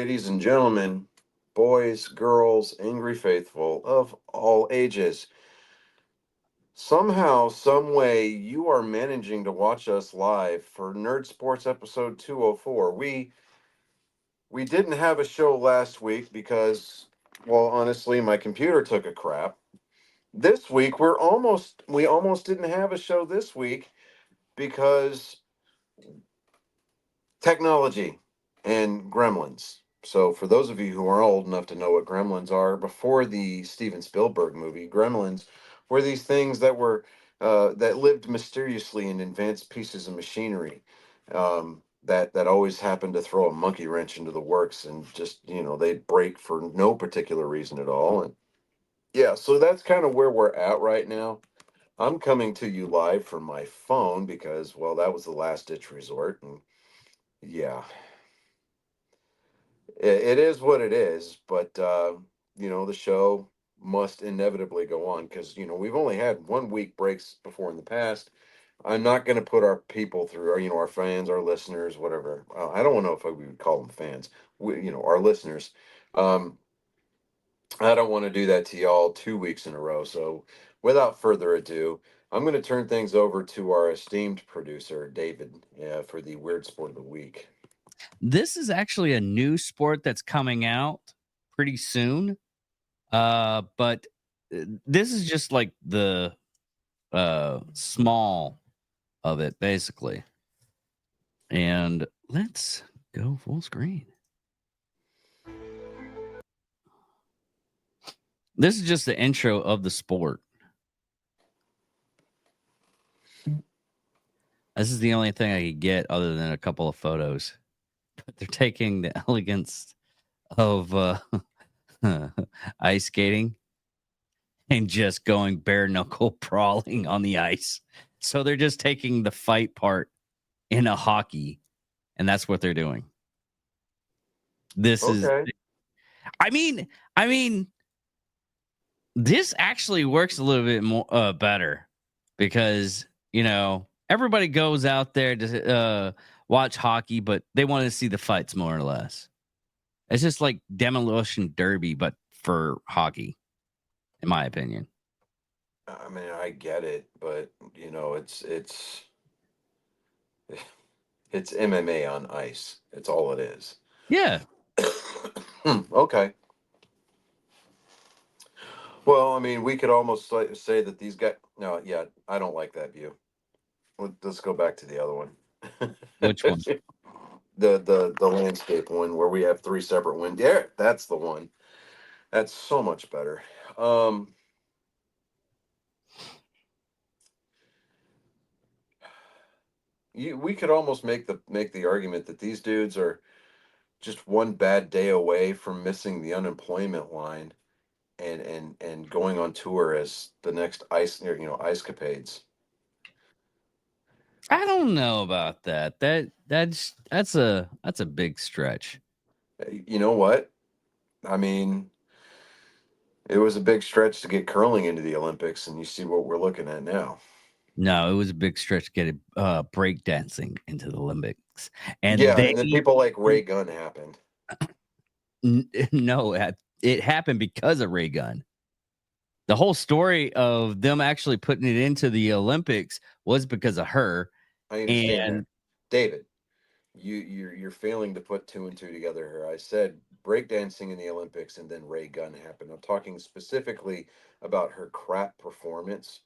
ladies and gentlemen, boys, girls, angry faithful of all ages. Somehow, some way, you are managing to watch us live for Nerd Sports episode 204. We didn't have a show last week because, well, honestly, my computer took a crap. This week we almost didn't have a show this week because technology and gremlins. So, for those of you who are old enough to know what gremlins are, before the Steven Spielberg movie, gremlins were these things that lived mysteriously in advanced pieces of machinery that always happened to throw a monkey wrench into the works, and just they'd break for no particular reason at all. And yeah, so that's kind of where we're at right now. I'm coming to you live from my phone because, well, that was the last ditch resort, and yeah, it is what it is, but the show must inevitably go on because we've only had 1 week breaks before in the past. I'm not going to put our people through, or our fans, our listeners, whatever. I don't know if we would call them fans. Our listeners. Um, I don't want to do that to y'all 2 weeks in a row. So, without further ado, I'm going to turn things over to our esteemed producer, David, for the Weird Sport of the Week. This is actually a new sport that's coming out pretty soon. But this is just like the small of it, basically. And let's go full screen. This is just the intro of the sport. This is the only thing I could get other than a couple of photos. But they're taking the elegance of ice skating and just going bare knuckle crawling on the ice. So they're just taking the fight part in a hockey, and that's what they're doing. This is, Okay. I mean, this actually works a little bit more better because everybody goes out there to watch hockey, but they want to see the fights more or less. It's just like demolition derby, but for hockey, in my opinion. I mean, I get it, but it's MMA on ice. It's all it is. Yeah. Okay. Well, I mean, we could almost say that these guys. No, yeah, I don't like that view. Let's go back to the other one. Which one? The landscape one where we have three separate windows. Yeah, that's the one. That's so much better. Um, we could almost make the argument that these dudes are just one bad day away from missing the unemployment line and going on tour as the next ice capades. I don't know about that. That's a big stretch. You know what? I mean, it was a big stretch to get curling into the Olympics, and you see what we're looking at now. No, it was a big stretch to get break dancing into the Olympics, and Yeah, they and then people like Ray Gunn happened. no, it happened because of Ray Gunn. The whole story of them actually putting it into the Olympics was because of her. I understand that, And David. You're failing to put two and two together here. I said breakdancing in the Olympics, and then Ray Gunn happened. I'm talking specifically about her crap performance.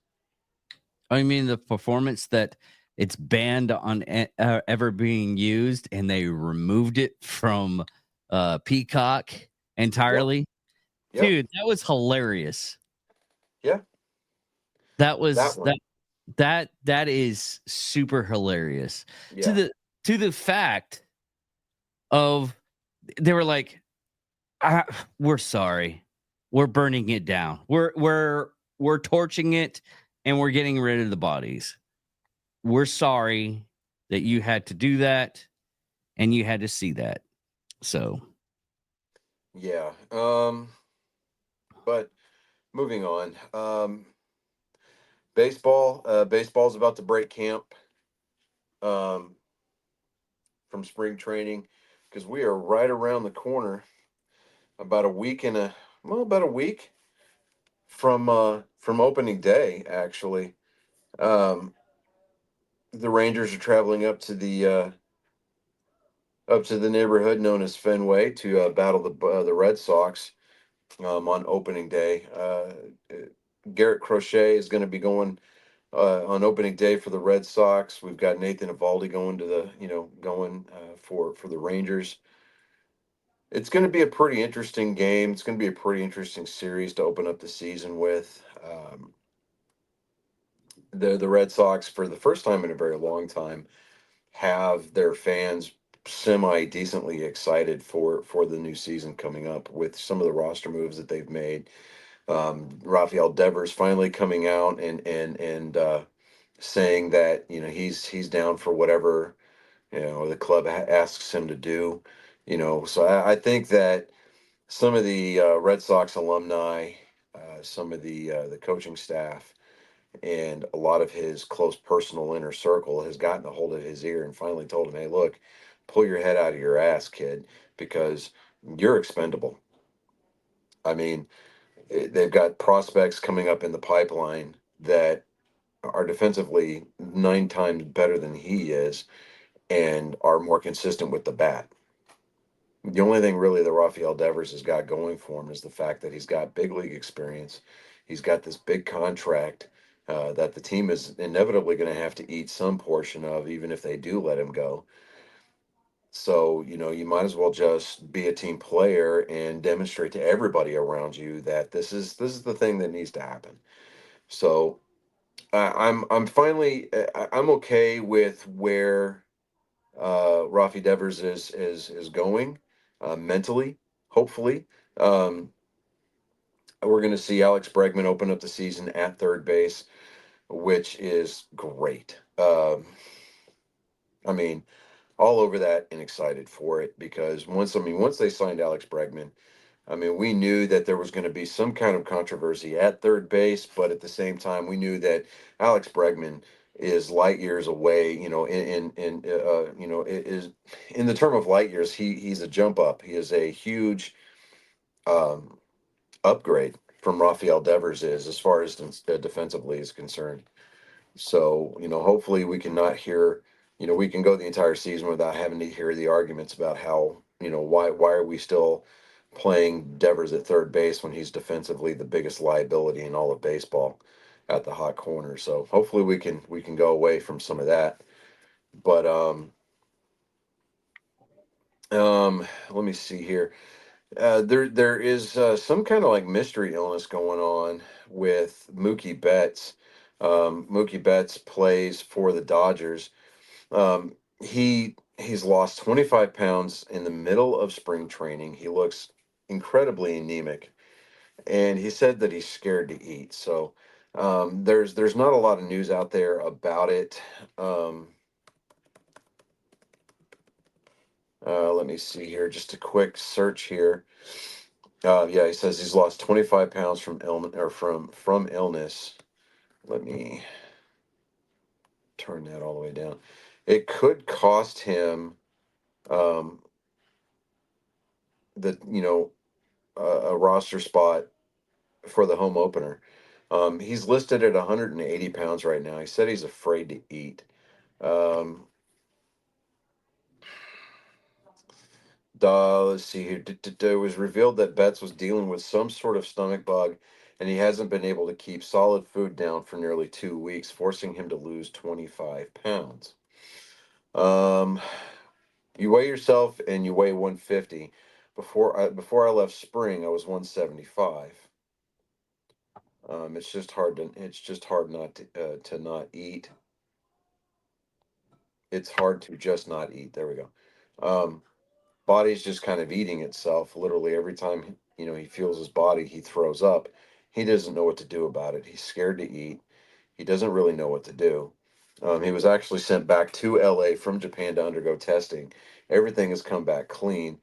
I mean, the performance that it's banned on ever being used, and they removed it from Peacock Yep, entirely. yep, Dude, that was hilarious. yeah, That was that one. that is super hilarious. To Yeah, the fact of they were like, we're sorry. We're burning it down. We're torching it and we're getting rid of the bodies. We're sorry that you had to do that and you had to see that. So, yeah. But moving on. Baseball's about to break camp. Um, from spring training because we are right around the corner, about a week and a well, about a week from opening day. Actually, um, the Rangers are traveling up to the neighborhood known as Fenway to battle the Red Sox on opening day. Garrett Crochet is going to be going on opening day for the Red Sox. We've got Nathan Evaldi going to the going for the Rangers. It's going to be a pretty interesting game. It's going to be a pretty interesting series to open up the season with. The Red Sox, for the first time in a very long time, have their fans semi decently excited for the new season coming up with some of the roster moves that they've made. Rafael Devers finally coming out and saying that he's down for whatever the club asks him to do. So I think that some of the Red Sox alumni, some of the coaching staff, and a lot of his close personal inner circle has gotten a hold of his ear and finally told him, "Hey, look, pull your head out of your ass, kid, because you're expendable." I mean, they've got prospects coming up in the pipeline that are defensively 9 times better than he is and are more consistent with the bat. The only thing really that Rafael Devers has got going for him is the fact that he's got big league experience. He's got this big contract that the team is inevitably going to have to eat some portion of, even if they do let him go. So, you might as well just be a team player and demonstrate to everybody around you that this is the thing that needs to happen. So, I'm finally I'm okay with where Rafi Devers is going mentally. Hopefully, um, we're going to see Alex Bregman open up the season at third base, which is great. I mean, all over that and excited for it because once they signed Alex Bregman, I mean, we knew that there was going to be some kind of controversy at third base, but at the same time, we knew that Alex Bregman is light years away. Is in the term of light years, he's a jump up. He is a huge um, upgrade from Rafael Devers is as far as defensively is concerned. So, hopefully we can not hear, we can go the entire season without having to hear the arguments about how, why are we still playing Devers at third base when he's defensively the biggest liability in all of baseball at the hot corner. So hopefully we can go away from some of that. But let me see here. There is some kind of like mystery illness going on with Mookie Betts. Mookie Betts plays for the Dodgers. He's lost 25 pounds in the middle of spring training. He looks incredibly anemic, and he said that he's scared to eat. So there's not a lot of news out there about it. Um, Let me see here, just a quick search here. Yeah, he says he's lost 25 pounds from illness or from illness. Let me turn that all the way down. It could cost him um, the a roster spot for the home opener. He's listed at 180 pounds right now. He said he's afraid to eat. Um, let's see here. It was revealed that Betts was dealing with some sort of stomach bug, and he hasn't been able to keep solid food down for nearly 2 weeks, forcing him to lose 25 pounds. Um, you weigh yourself and you weigh 150. Before I left spring, I was 175. It's just hard not to not eat. It's hard to just not eat. There we go. Um, Body's just kind of eating itself. Literally every time he feels his body, he throws up. He doesn't know what to do about it. He's scared to eat. He doesn't really know what to do. He was actually sent back to LA from Japan to undergo testing. Everything has come back clean.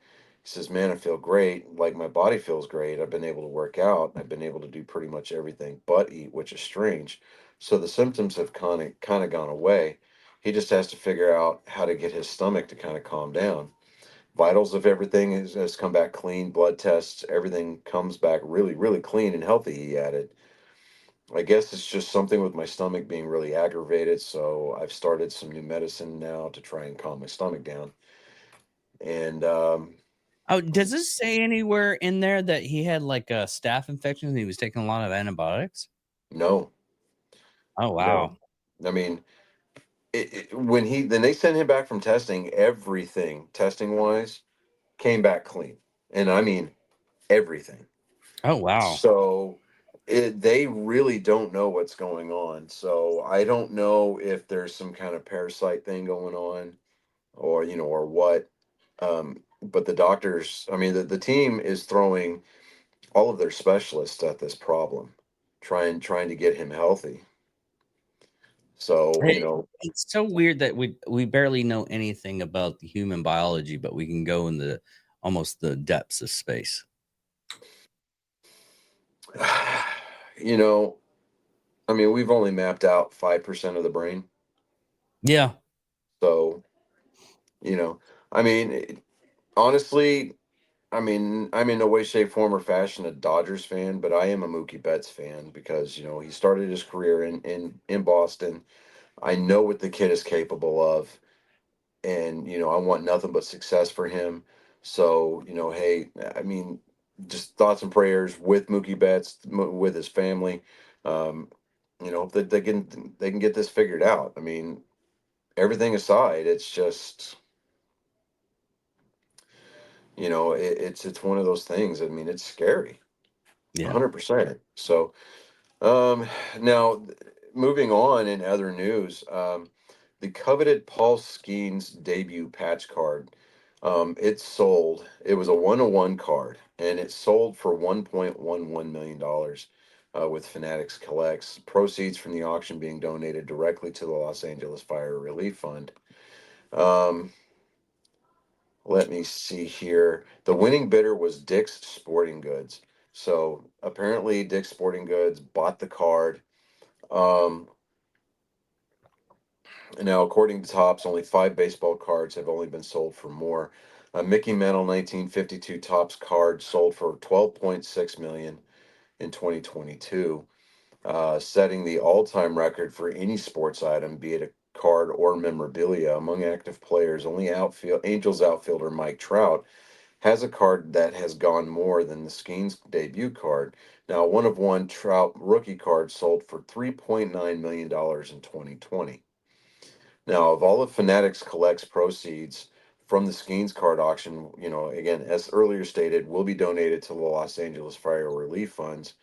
He says, "Man, I feel great. Like my body feels great. I've been able to work out. I've been able to do pretty much everything but eat, which is strange. So the symptoms have kind of gone away. He just has to figure out how to get his stomach to kind of calm down." Vitals of everything has come back clean. Blood tests, everything comes back really, really clean and healthy. He added. I guess it's just something with my stomach being really aggravated. So I've started some new medicine now to try and calm my stomach down. And Oh, does this say anywhere in there that he had like a staph infection and he was taking a lot of antibiotics? no, Oh no. wow. I mean, when he then they sent him back from testing, everything testing wise came back clean, and I mean everything. Oh wow. So they really don't know what's going on. So I don't know if there's some kind of parasite thing going on, or or what. But the doctors, I mean, the team is throwing all of their specialists at this problem, trying to get him healthy. So Hey, it's so weird that we barely know anything about the human biology, but we can go in the almost the depths of space. you know, I mean, we've only mapped out 5% of the brain. Yeah. So, you know, I mean, honestly, I mean, I'm in no way, shape, form, or fashion a Dodgers fan, but I am a Mookie Betts fan because he started his career in Boston. I know what the kid is capable of, and I want nothing but success for him. So, hey, I mean, just thoughts and prayers with Mookie Betts, with his family. Um, that they can get this figured out. I mean, everything aside, it's just it's one of those things. I mean, it's scary, Yeah. 100%. So um, now, moving on in other news, the coveted Paul Skeens debut patch card, it sold. It was a 101 card, and it sold for $1.11 million with Fanatics Collects. Proceeds from the auction being donated directly to the Los Angeles Fire Relief Fund. Um, Let me see here. The winning bidder was Dick's Sporting Goods. So apparently, Dick's Sporting Goods bought the card. Um, Now, according to Topps, only 5 baseball cards have only been sold for more. A Mickey Mantle 1952 Topps card sold for 12.6 million in 2022, setting the all-time record for any sports item, be it a card or memorabilia. Among active players, only Angels outfielder Mike Trout has a card that has gone more than the Skeens debut card. Now, one of one Trout rookie card sold for $3.9 million in 2020. Now, of all of Fanatics Collects proceeds from the Skeens card auction, again, as earlier stated, will be donated to the Los Angeles Fire Relief Funds,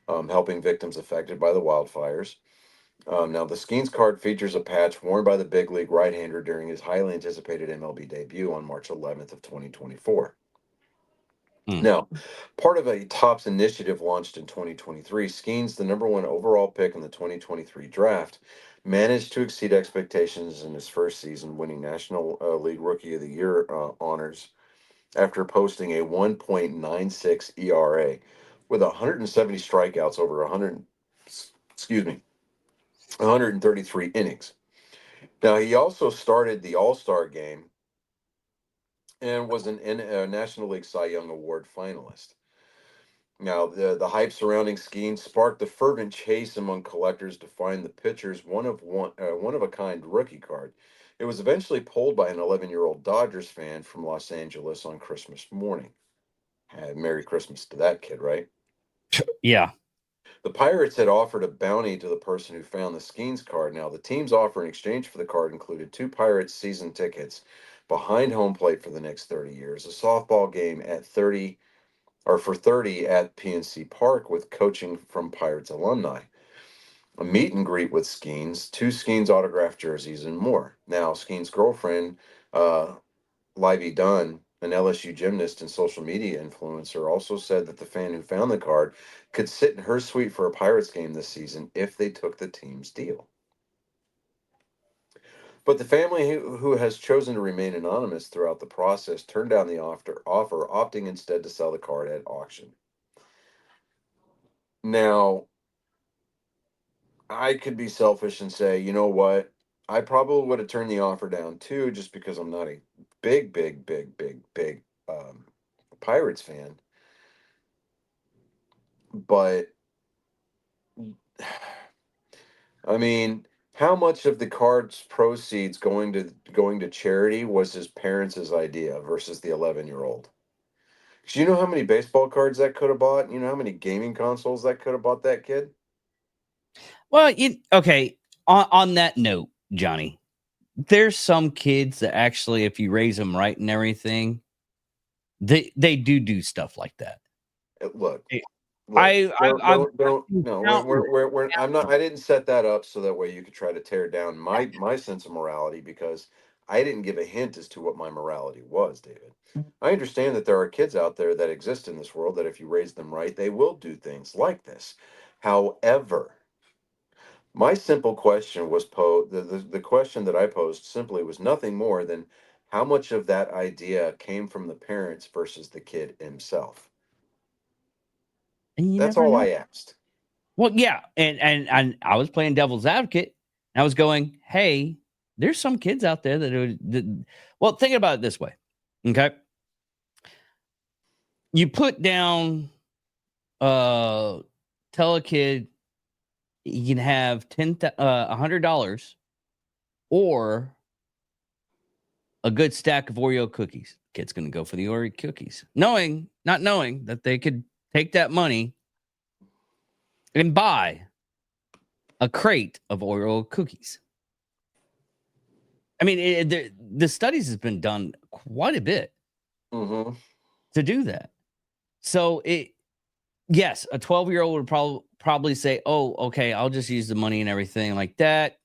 helping victims affected by the wildfires. Now, the Skeens card features a patch worn by the big league right-hander during his highly anticipated MLB debut on March 11th of 2024. Hmm. Now, part of a Tops initiative launched in 2023, Skeens, the number one overall pick in the 2023 draft, managed to exceed expectations in his first season, winning National League Rookie of the Year honors after posting a 1.96 ERA with 170 strikeouts over 100, excuse me, 133 innings. Now, he also started the All-Star game and was a National League Cy Young Award finalist. Now, the hype surrounding skiing sparked a fervent chase among collectors to find the pitcher's one of a kind rookie card. It was eventually pulled by an 11-year-old Dodgers fan from Los Angeles on Christmas morning. Merry Christmas to that kid, right? Yeah. The Pirates had offered a bounty to the person who found the Skeens card. Now, the team's offer in exchange for the card included 2 Pirates season tickets behind home plate for the next 30 years, a softball game at 30 or for 30 at PNC Park with coaching from Pirates alumni, a meet and greet with Skeens, 2 Skeens autographed jerseys, and more. Now, Skeens' girlfriend, uh, Livy Dunn, an LSU gymnast and social media influencer, also said that the fan who found the card could sit in her suite for a Pirates game this season if they took the team's deal. But the family who has chosen to remain anonymous throughout the process turned down the offer, opting instead to sell the card at auction. Now, I could be selfish and say, you know what? I probably would have turned the offer down too, just because I'm not a big Pirates fan, but I mean, how much of the card's proceeds going to charity was his parents' idea versus the 11-year-old? Do you know how many baseball cards that could have bought? You know how many gaming consoles that could have bought that kid? Well, okay. On that note, Johnny, there's some kids that actually, if you raise them right and everything, they do stuff like that. Look, Eh, look, I've don't. seen No, countless. I'm not. I didn't set that up so that way you could try to tear down my sense of morality because I didn't give a hint as to what my morality was, David. I understand that there are kids out there that exist in this world that if you raise them right, they will do things like this. However, my simple question was the question that I posed simply was nothing more than how much of that idea came from the parents versus the kid himself. And you That's never all know. I asked. Well, yeah, and I was playing devil's advocate. And I was going, hey, there's some kids out there well, think about it this way, okay? You put down, tell a kid you can have $100 or a good stack of Oreo cookies. Kid's going to go for the Oreo cookies, not knowing that they could take that money and buy a crate of Oreo cookies. I mean, the studies has been done quite a bit Mm-hmm. to do that. So yes, a 12-year-old would probably say, "Oh, okay, I'll just use the money and everything like that."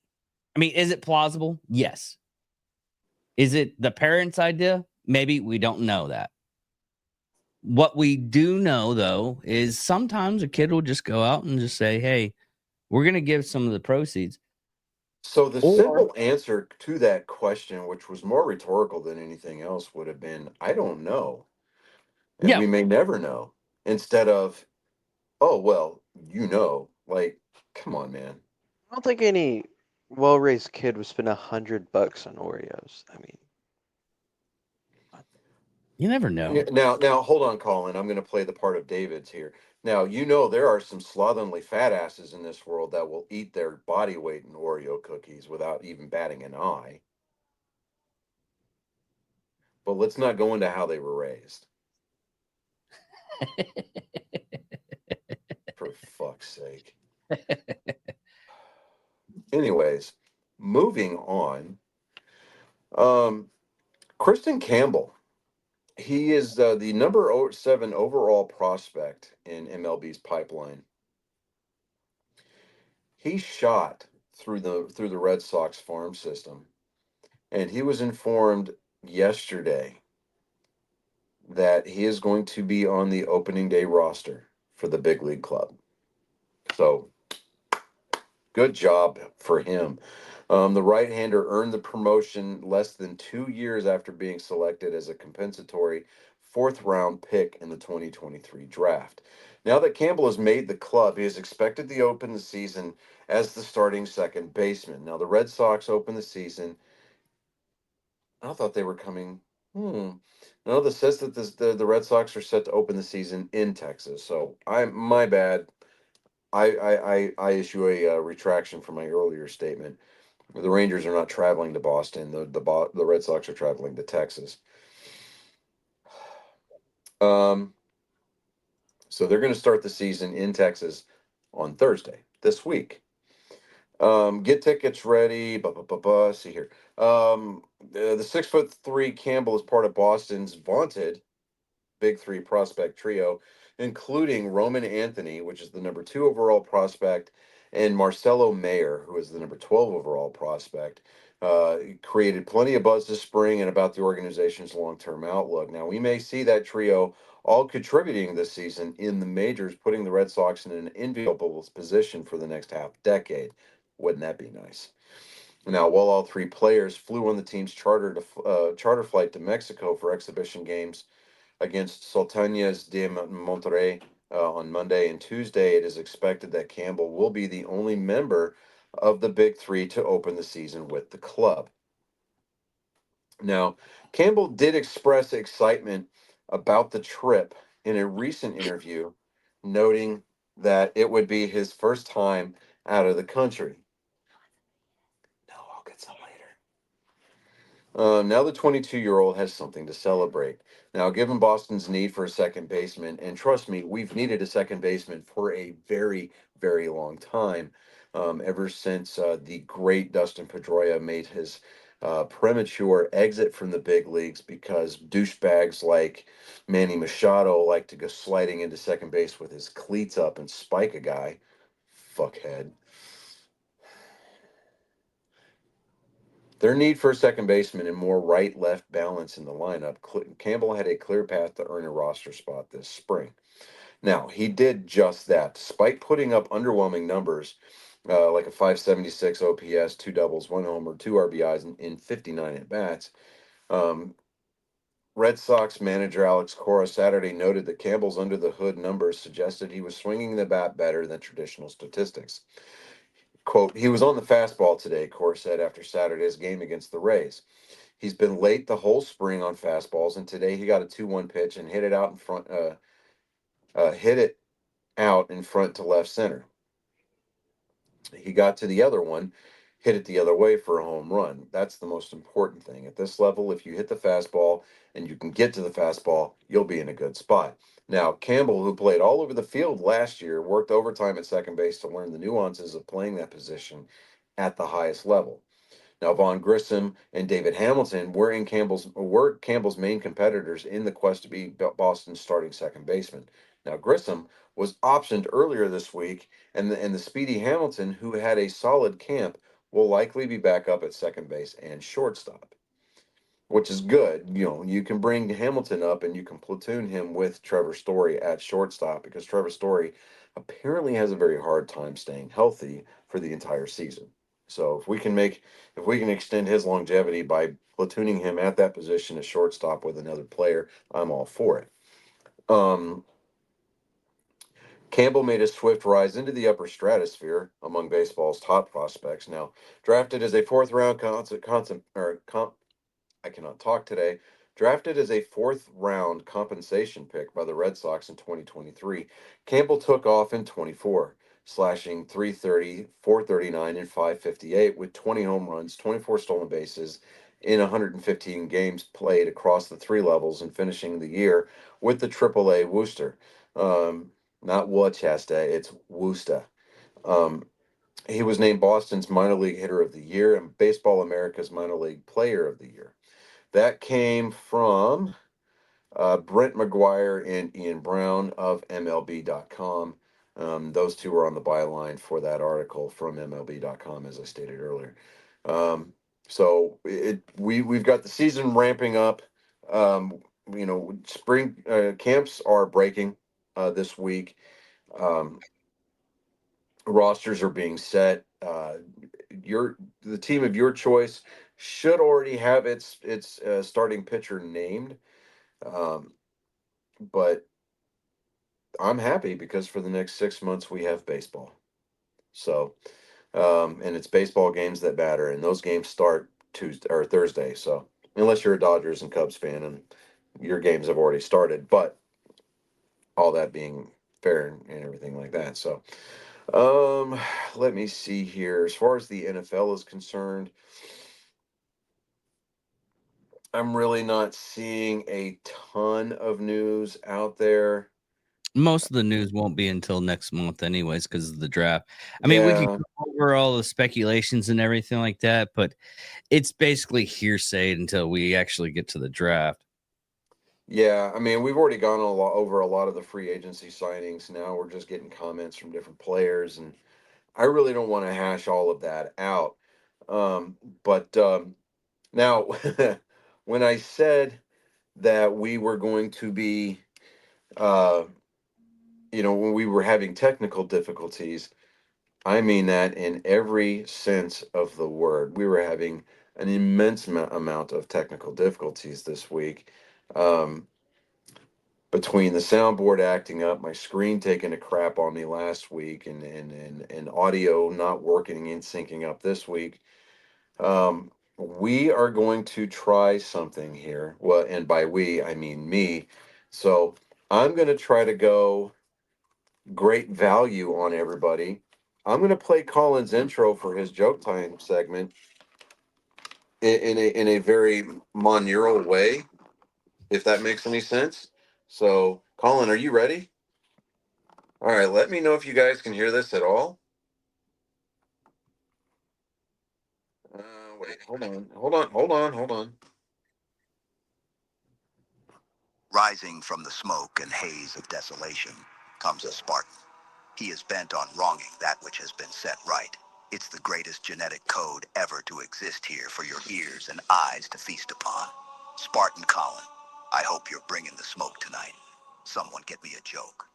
I mean, is it plausible? Yes. Is it the parents' idea? Maybe. We don't know that. What we do know though is sometimes a kid will just go out and just say, "Hey, we're going to give some of the proceeds." So the Or simple answer to that question, which was more rhetorical than anything else, would have been, I don't know. And yeah, we may never know. Instead of, oh well, like, come on, man. I don't think any well-raised kid would spend $100 on Oreos. I mean, you never know. Now hold on, Colin. I'm gonna play the part of David's here. Now, there are some slovenly fat asses in this world that will eat their body weight in Oreo cookies without even batting an eye. But let's not go into how they were raised. For fuck's sake. Anyways, moving on. Kristen Campbell. He is the number 7 overall prospect in MLB's pipeline. He shot through the Red Sox farm system, and he was informed yesterday that he is going to be on the opening day roster for the big league club. So good job for him. The right-hander earned the promotion less than 2 years after being selected as a compensatory fourth-round pick in the 2023 draft. Now that Campbell has made the club, he is expected to open the season as the starting second baseman. Now the Red Sox open the season. I thought they were coming. No, this says that the Red Sox are set to open the season in Texas. So my bad. I issue a retraction from my earlier statement. The Rangers are not traveling to Boston. The Red Sox are traveling to Texas. Um, so they're going to start the season in Texas on Thursday this week. Get tickets ready. See here. The 6'3" Campbell is part of Boston's vaunted Big Three prospect trio, including Roman Anthony, which is the number 2 overall prospect, and Marcelo Mayer, who is the number 12 overall prospect. Created plenty of buzz this spring and about the organization's long-term outlook. Now, we may see that trio all contributing this season in the majors, putting the Red Sox in an enviable position for the next half decade. Wouldn't that be nice? Now, while all 3 players flew on the team's charter flight to Mexico for exhibition games against Sultanes de Monterrey on Monday and Tuesday, it is expected that Campbell will be the only member of the Big Three to open the season with the club. Now, Campbell did express excitement about the trip in a recent interview, noting that it would be his first time out of the country. No, I'll get some later. Now the 22-year-old has something to celebrate. Now, given Boston's need for a second baseman, and trust me, we've needed a second baseman for a very, very long time, ever since the great Dustin Pedroia made his premature exit from the big leagues because douchebags like Manny Machado like to go sliding into second base with his cleats up and spike a guy. Fuckhead. Their need for a second baseman and more right left balance in the lineup, Campbell had a clear path to earn a roster spot this spring. Now, he did just that. Despite putting up underwhelming numbers, like a 576 OPS, two doubles, one homer, two RBIs, in 59 at bats, um, Red Sox manager Alex Cora Saturday noted that Campbell's under the hood numbers suggested he was swinging the bat better than traditional statistics. Quote, he was on the fastball today, Cora said after Saturday's game against the Rays. He's been late the whole spring on fastballs, and today he got a 2-1 pitch and hit it out in front. Hit it out in front to left center. He got to the other one, hit it the other way for a home run. That's the most important thing at this level. If you hit the fastball and you can get to the fastball, you'll be in a good spot. Now, Campbell, who played all over the field last year, worked overtime at second base to learn the nuances of playing that position at the highest level. Now, Vaughn Grissom and David Hamilton were Campbell's main competitors in the quest to be Boston's starting second baseman. Now, Grissom was optioned earlier this week, and the speedy Hamilton, who had a solid camp, will likely be back up at second base and shortstop, which is good. You know, you can bring Hamilton up and you can platoon him with Trevor Story at shortstop because Trevor Story apparently has a very hard time staying healthy for the entire season. So if we can extend his longevity by platooning him at that position as shortstop with another player, I'm all for it. Campbell made a swift rise into the upper stratosphere among baseball's top prospects. Now, drafted as a fourth round I cannot talk today. Drafted as a fourth round compensation pick by the Red Sox in 2023, Campbell took off in 24, slashing 330, 439, and 558 with 20 home runs, 24 stolen bases in 115 games played across the three levels and finishing the year with the AAA Worcester. Not Worcester, it's Worcester. Um, he was named Boston's minor league hitter of the year and Baseball America's minor league player of the year. That came from Brent McGuire and Ian Brown of MLB.com. Those two were on the byline for that article from MLB.com, as I stated earlier. So we've got the season ramping up. Spring camps are breaking this week. Um, Rosters are being set. The team of your choice should already have its starting pitcher named, um, but I'm happy because for the next 6 months we have baseball. So, and it's baseball games that matter, and those games start Tuesday or Thursday. So, unless you're a Dodgers and Cubs fan, and your games have already started, but all that being fair and everything like that. So, Um, let me see here. As far as the NFL is concerned, I'm really not seeing a ton of news out there. Most of the news won't be until next month, anyways, because of the draft. I mean, we could Yeah, go over all the speculations and everything like that, but it's basically hearsay until we actually get to the draft. yeah. I mean, we've already gone over a lot of the free agency signings. Now we're just getting comments from different players, and I really don't want to hash all of that out. But now, when I said that we were going to be, uh, when we were having technical difficulties, I mean that in every sense of the word. We were having an immense amount of technical difficulties this week. Um, between the soundboard acting up, my screen taking a crap on me last week, and audio not working and syncing up this week. we are going to try something here. Well, and by we, I mean me. So I'm going to try to go great value on everybody. I'm going to play Colin's intro for his joke time segment in a very monaural way, if that makes any sense. So, Colin, are you ready? All right, let me know if you guys can hear this at all. Wait, hold on. Rising from the smoke and haze of desolation comes a Spartan. He is bent on wronging that which has been set right. It's the greatest genetic code ever to exist here for your ears and eyes to feast upon. Spartan Colin, I hope you're bringing the smoke tonight. Someone get me a joke.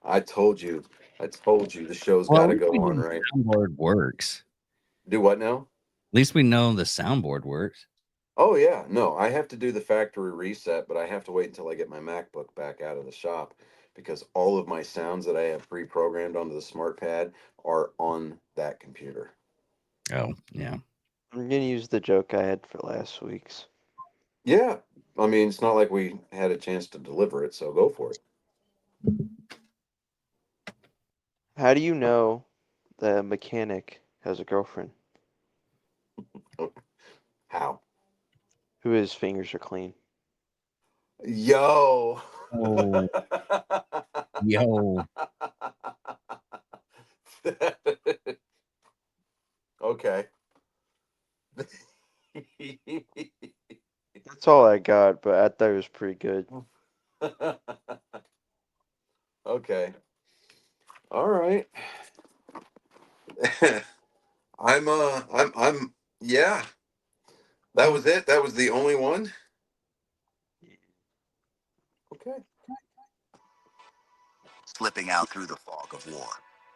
I told you the show's Well, got at to least we go know on, the right? soundboard works. Do what now? At least we know the soundboard works. Oh yeah, no, I have to do the factory reset, but I have to wait until I get my MacBook back out of the shop because all of my sounds that I have pre-programmed onto the smart pad are on that computer. Oh, yeah. I'm gonna use the joke I had for last week's. Yeah, I mean, it's not like we had a chance to deliver it, so go for it. How do you know the mechanic has a girlfriend How? who his fingers are clean? Yo. Oh, yo. Okay. That's all I got, but I thought it was pretty good. Okay. All right. I'm yeah. That was it. That was the only one. Okay. Slipping out through the fog of war,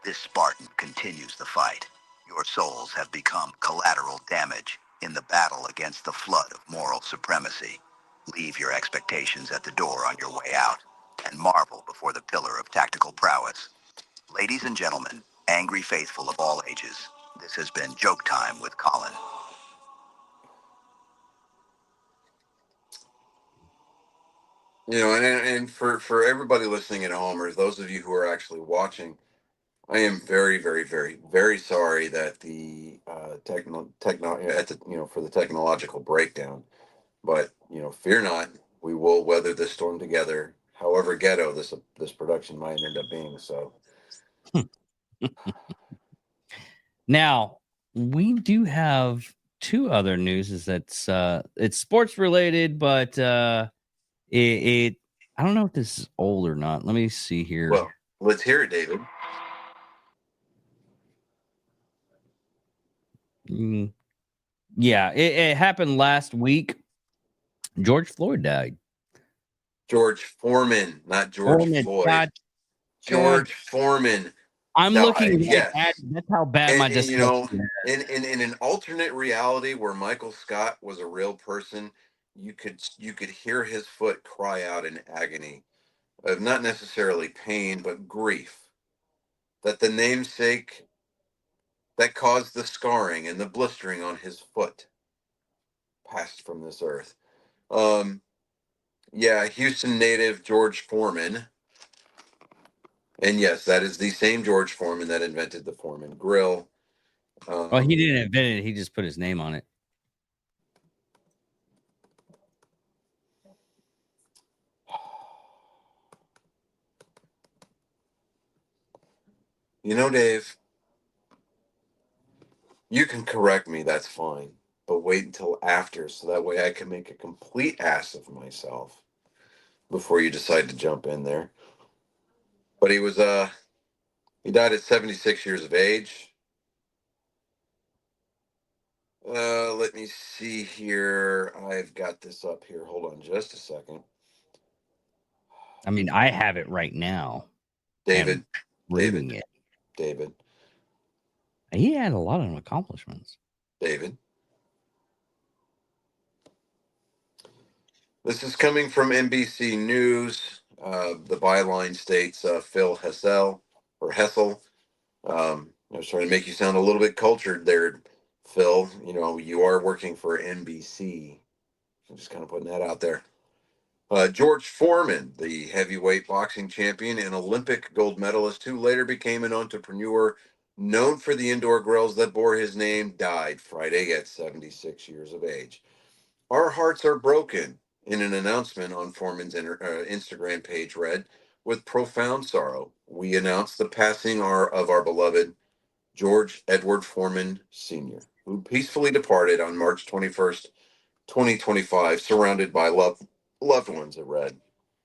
this Spartan continues the fight. Your souls have become collateral damage in the battle against the flood of moral supremacy. Leave your expectations at the door on your way out and marvel before the pillar of tactical prowess. Ladies and gentlemen, angry faithful of all ages, this has been Joke Time with Colin. You know, and for everybody listening at home, or those of you who are actually watching, I am very, very, very, very sorry that the at the for the technological breakdown. But fear not, we will weather this storm together. However ghetto this production might end up being. So Now, we do have two other news is that's it's sports related, but it I don't know if this is old or not. Let me see here. well, let's hear it, David. Yeah, it happened last week. George Floyd died. George Foreman, not George Floyd. God, George Foreman I'm died. looking at Yes. that. That's how bad my And dyslexia is. in an alternate reality where Michael Scott was a real person, you could hear his foot cry out in agony of not necessarily pain but grief that the namesake that caused the scarring and the blistering on his foot passed from this earth. Yeah, Houston native George Foreman. And yes, that is the same George Foreman that invented the Foreman grill. Well, he didn't invent it. He just put his name on it. Dave, you can correct me, that's fine. But wait until after so that way I can make a complete ass of myself before you decide to jump in there. But he died at 76 years of age. Let me see here. I've got this up here. Hold on just a second. I mean, I have it right now. David, Reading it. David. He had a lot of accomplishments. David. This is coming from NBC News. The byline states Phil Hessel, I was trying to make you sound a little bit cultured there, Phil. You know, you are working for NBC. I'm just kind of putting that out there. George Foreman, the heavyweight boxing champion and Olympic gold medalist, who later became an entrepreneur known for the indoor grills that bore his name, died Friday at 76 years of age. Our hearts are broken, in an announcement on Foreman's Instagram page read, with profound sorrow, we announce the passing of our beloved George Edward Foreman Sr., who peacefully departed on March 21st, 2025, surrounded by loved ones, it read.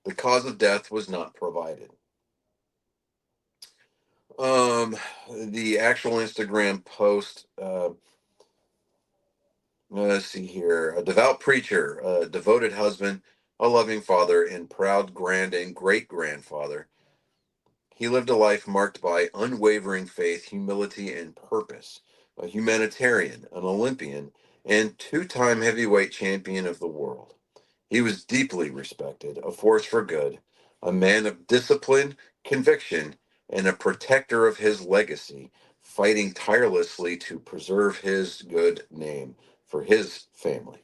The cause of death was not provided. The actual Instagram post, let's see here. A devout preacher, a devoted husband, a loving father, and proud grand and great grandfather. He lived a life marked by unwavering faith, humility, and purpose. A humanitarian, an Olympian, and two-time heavyweight champion of the world. He was deeply respected, a force for good, a man of discipline, conviction, and a protector of his legacy, fighting tirelessly to preserve his good name for his family.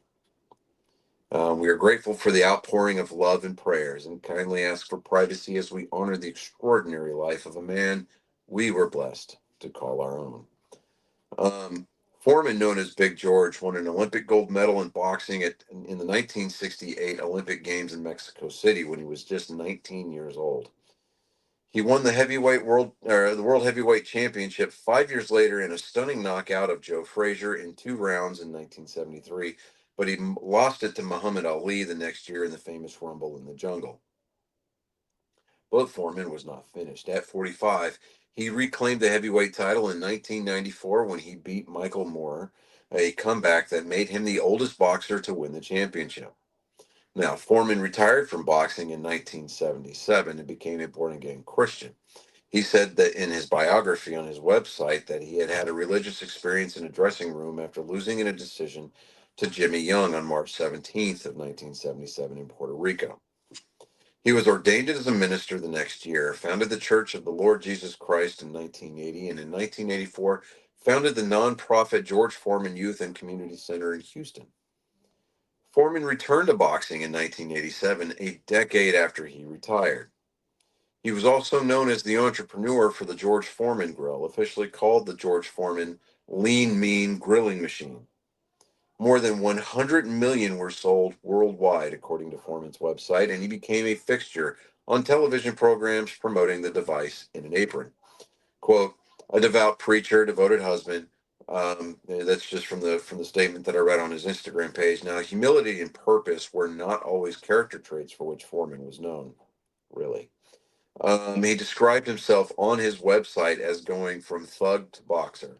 We are grateful for the outpouring of love and prayers and kindly ask for privacy as we honor the extraordinary life of a man we were blessed to call our own. Foreman, known as Big George, won an Olympic gold medal in boxing in the 1968 Olympic Games in Mexico City when he was just 19 years old. He won the World Heavyweight Championship 5 years later in a stunning knockout of Joe Frazier in 2 rounds in 1973, but he lost it to Muhammad Ali the next year in the famous Rumble in the Jungle. But Foreman was not finished. At 45, he reclaimed the heavyweight title in 1994 when he beat Michael Moorer, a comeback that made him the oldest boxer to win the championship. Now, Foreman retired from boxing in 1977 and became a born-again Christian. He said that in his biography on his website that he had had a religious experience in a dressing room after losing in a decision to Jimmy Young on March 17th of 1977 in Puerto Rico. He was ordained as a minister the next year, founded the Church of the Lord Jesus Christ in 1980, and in 1984 founded the nonprofit George Foreman Youth and Community Center in Houston. Foreman returned to boxing in 1987, a decade after he retired. He was also known as the entrepreneur for the George Foreman Grill, officially called the George Foreman Lean Mean Grilling Machine. More than 100 million were sold worldwide, according to Foreman's website, and he became a fixture on television programs promoting the device in an apron. Quote, a devout preacher, devoted husband. That's just from the statement that I read on his Instagram page. Now, humility and purpose were not always character traits for which Foreman was known, really. He described himself on his website as going from thug to boxer.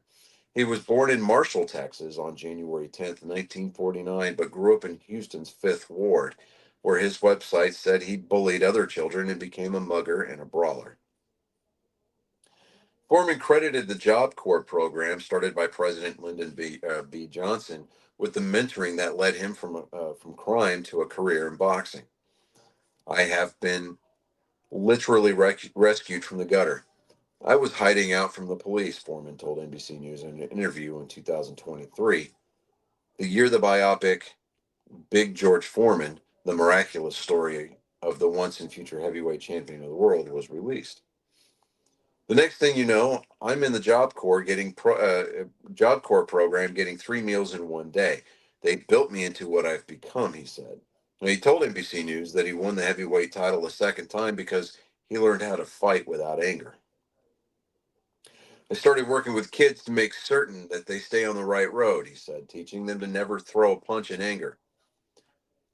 He was born in Marshall, Texas on January 10th, 1949, but grew up in Houston's Fifth Ward, where his website said he bullied other children and became a mugger and a brawler. Foreman credited the Job Corps program started by President Lyndon B. Johnson with the mentoring that led him from crime to a career in boxing. I have been literally rescued from the gutter. I was hiding out from the police, Foreman told NBC News in an interview in 2023, the year the biopic Big George Foreman, the miraculous story of the once and future heavyweight champion of the world, was released. The next thing you know, I'm in the Job Corps Job Corps program, getting 3 meals in one day. They built me into what I've become, he said. Now, he told NBC News that he won the heavyweight title a second time because he learned how to fight without anger. I started working with kids to make certain that they stay on the right road, he said, teaching them to never throw a punch in anger.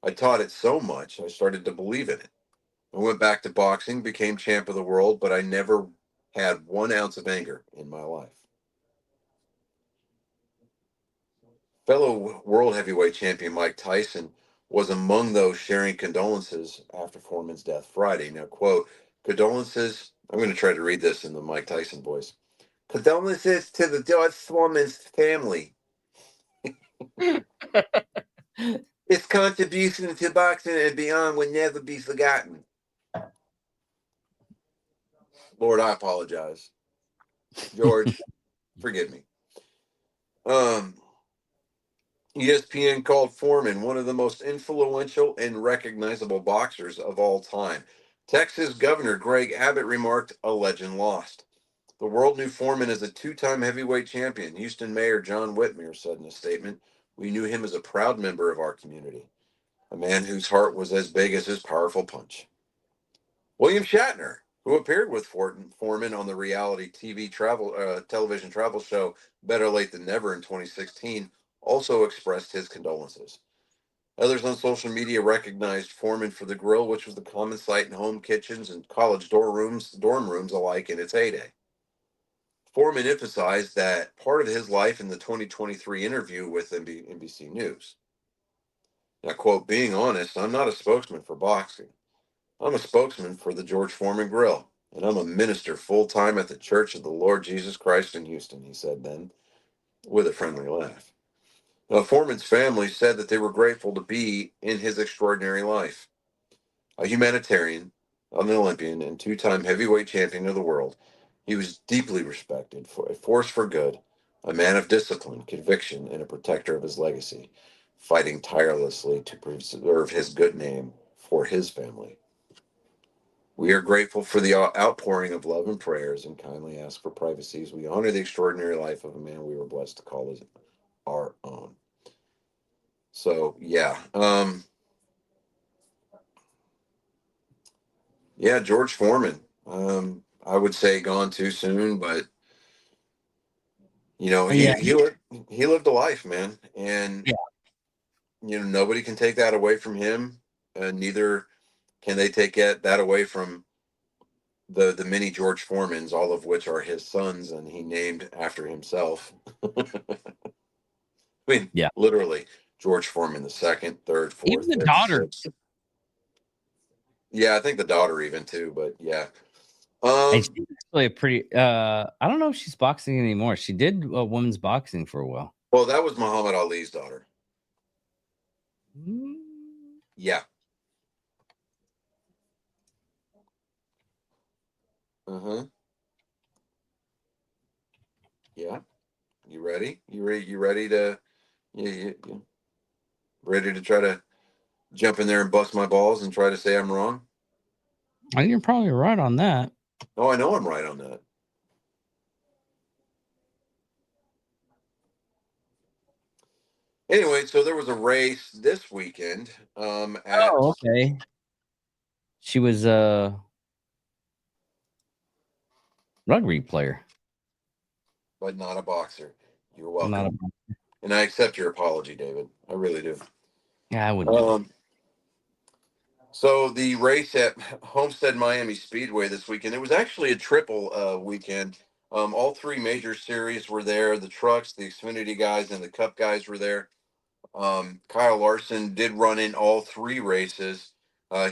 I taught it so much, I started to believe in it. I went back to boxing, became champ of the world, but I never had 1 ounce of anger in my life. Fellow world heavyweight champion Mike Tyson was among those sharing condolences after Foreman's death Friday. Now, quote, condolences, I'm going to try to read this in the Mike Tyson voice. Condolences to the George Foreman's family. His contribution to boxing and beyond will never be forgotten. Lord, I apologize. George, Forgive me. Um, ESPN called Foreman one of the most influential and recognizable boxers of all time. Texas Governor Greg Abbott remarked, "A legend lost." The world knew Foreman as a two-time heavyweight champion. Houston Mayor John Whitmer said in a statement, "We knew him as a proud member of our community, a man whose heart was as big as his powerful punch." William Shatner, who appeared with Foreman on the reality television travel show Better Late Than Never in 2016, also expressed his condolences. Others on social media recognized Foreman for the grill, which was the common sight in home kitchens and college dorm rooms alike in its heyday. Foreman emphasized that part of his life in the 2023 interview with NBC News. Now, quote, "Being honest, I'm not a spokesman for boxing. I'm a spokesman for the George Foreman Grill, and I'm a minister full time at the Church of the Lord Jesus Christ in Houston," he said then, with a friendly laugh. Now, Foreman's family said that they were grateful to be in his extraordinary life. A humanitarian, an Olympian, and two-time heavyweight champion of the world, he was deeply respected for a force for good, a man of discipline, conviction, and a protector of his legacy, fighting tirelessly to preserve his good name for his family. We are grateful for the outpouring of love and prayers and kindly ask for privacy as we honor the extraordinary life of a man we were blessed to call as our own. So, yeah, George Foreman. I would say gone too soon, but Yeah. he lived a life, man, and Yeah. nobody can take that away from him, and neither can they take that away from the many George Foremans, all of which are his sons, and he named after himself. I mean, Yeah. literally, George Foreman the second, third, Even fourth, the fifth, daughter. sixth. Yeah, I think the daughter even too, but yeah. And she's actually a pretty I don't know if she's boxing anymore. She did women's boxing for a while. Well, that was Muhammad Ali's daughter. Mm. Yeah. Uh-huh. Yeah. You ready? You ready to you ready to try to jump in there and bust my balls and try to say I'm wrong? You're probably right on that. Oh, I know I'm right on that. Anyway, so there was a race this weekend at Oh, okay. She was a rugby player, but not a boxer. You're not a. welcome. And I accept your apology, David. I really do. Yeah, I wouldn't do it. So the race at Homestead Miami Speedway this weekend, it was actually a triple weekend. All three major series were there. The trucks, the Xfinity guys, and the Cup guys were there. Kyle Larson did run in all three races.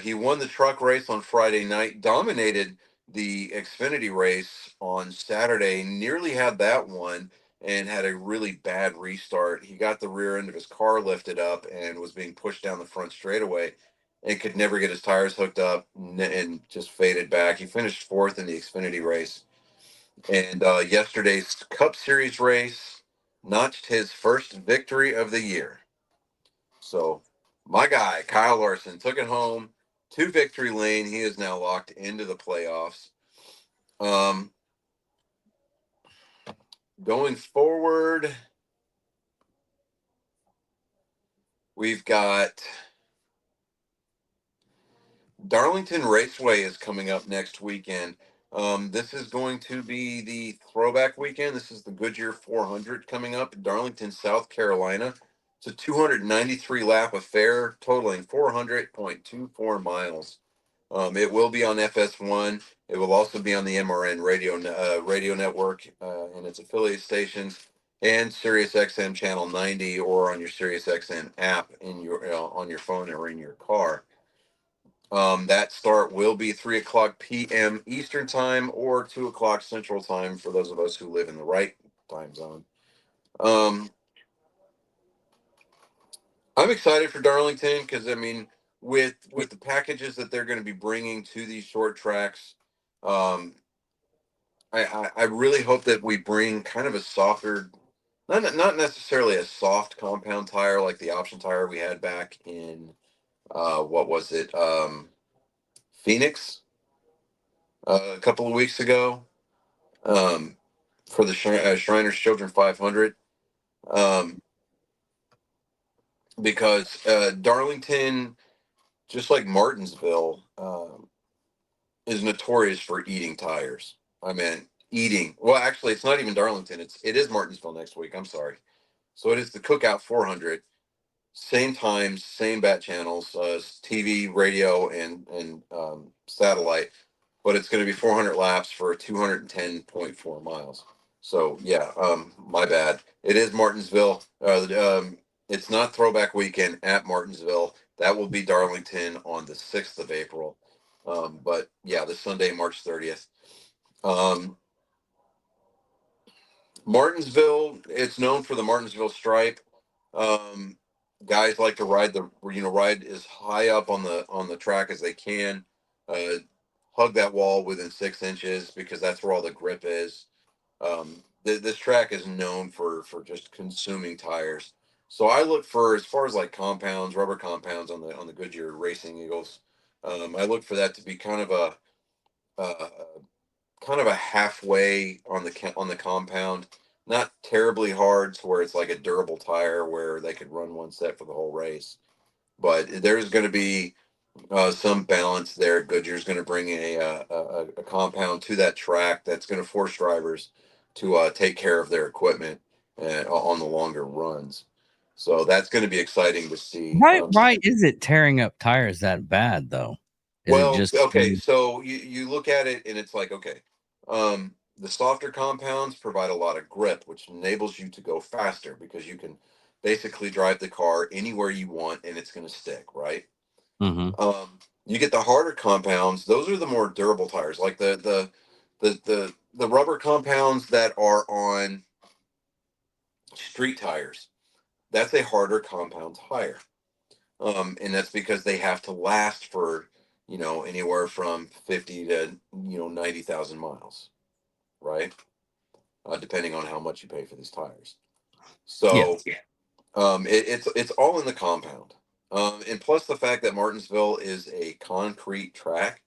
He won the truck race on Friday night, dominated the Xfinity race on Saturday, nearly had that one, and had a really bad restart. He got the rear end of his car lifted up and was being pushed down the front straightaway and could never get his tires hooked up and just faded back. He finished fourth in the Xfinity race. And yesterday's Cup Series race notched his first victory of the year. So my guy, Kyle Larson, took it home to victory lane. He is now locked into the playoffs. Going forward, we've got Darlington Raceway is coming up next weekend. This is going to be the throwback weekend. This is the Goodyear 400 coming up in Darlington, South Carolina. It's a 293 lap affair totaling 400.24 miles. It will be on FS1. It will also be on the MRN radio network and its affiliate stations, and SiriusXM channel 90, or on your SiriusXM app in your on your phone or in your car. That start will be 3:00 p.m. Eastern time or 2:00 Central time for those of us who live in the right time zone. I'm excited for Darlington because I mean, with the packages that they're going to be bringing to these short tracks, um, I really hope that we bring kind of a softer, not necessarily a soft compound tire like the option tire we had back in what was it, Phoenix, a couple of weeks ago, for the Shriners Children 500, because Darlington, just like Martinsville, is notorious for eating tires. I mean, eating. Well, actually, it's not even Darlington. It is Martinsville next week. I'm sorry. So it is the Cookout 400. Same times, same bat channels, TV, radio, and satellite. But it's going to be 400 laps for 210.4 miles. So yeah, my bad. It is Martinsville. It's not Throwback Weekend at Martinsville. That will be Darlington on the 6th of April. But yeah, the Sunday, March 30th. Martinsville, it's known for the Martinsville Stripe. Guys like to ride as high up on the track as they can. Hug that wall within 6 inches because that's where all the grip is. This track is known for just consuming tires. So I look for, as far as like compounds, rubber compounds on the Goodyear Racing Eagles. I look for that to be kind of a halfway on the compound, not terribly hard to where it's like a durable tire where they could run one set for the whole race. But there's going to be some balance there. Goodyear's going to bring a compound to that track that's going to force drivers to take care of their equipment on the longer runs. So that's going to be exciting to see. Why is it tearing up tires that bad though? Okay, so you look at it and it's like, okay, the softer compounds provide a lot of grip, which enables you to go faster because you can basically drive the car anywhere you want and it's going to stick, right? Mm-hmm. You get the harder compounds; those are the more durable tires, like the rubber compounds that are on street tires. That's a harder compound tire, and that's because they have to last for anywhere from 50 to 90,000 miles, right? Depending on how much you pay for these tires. So it's all in the compound. And plus the fact that Martinsville is a concrete track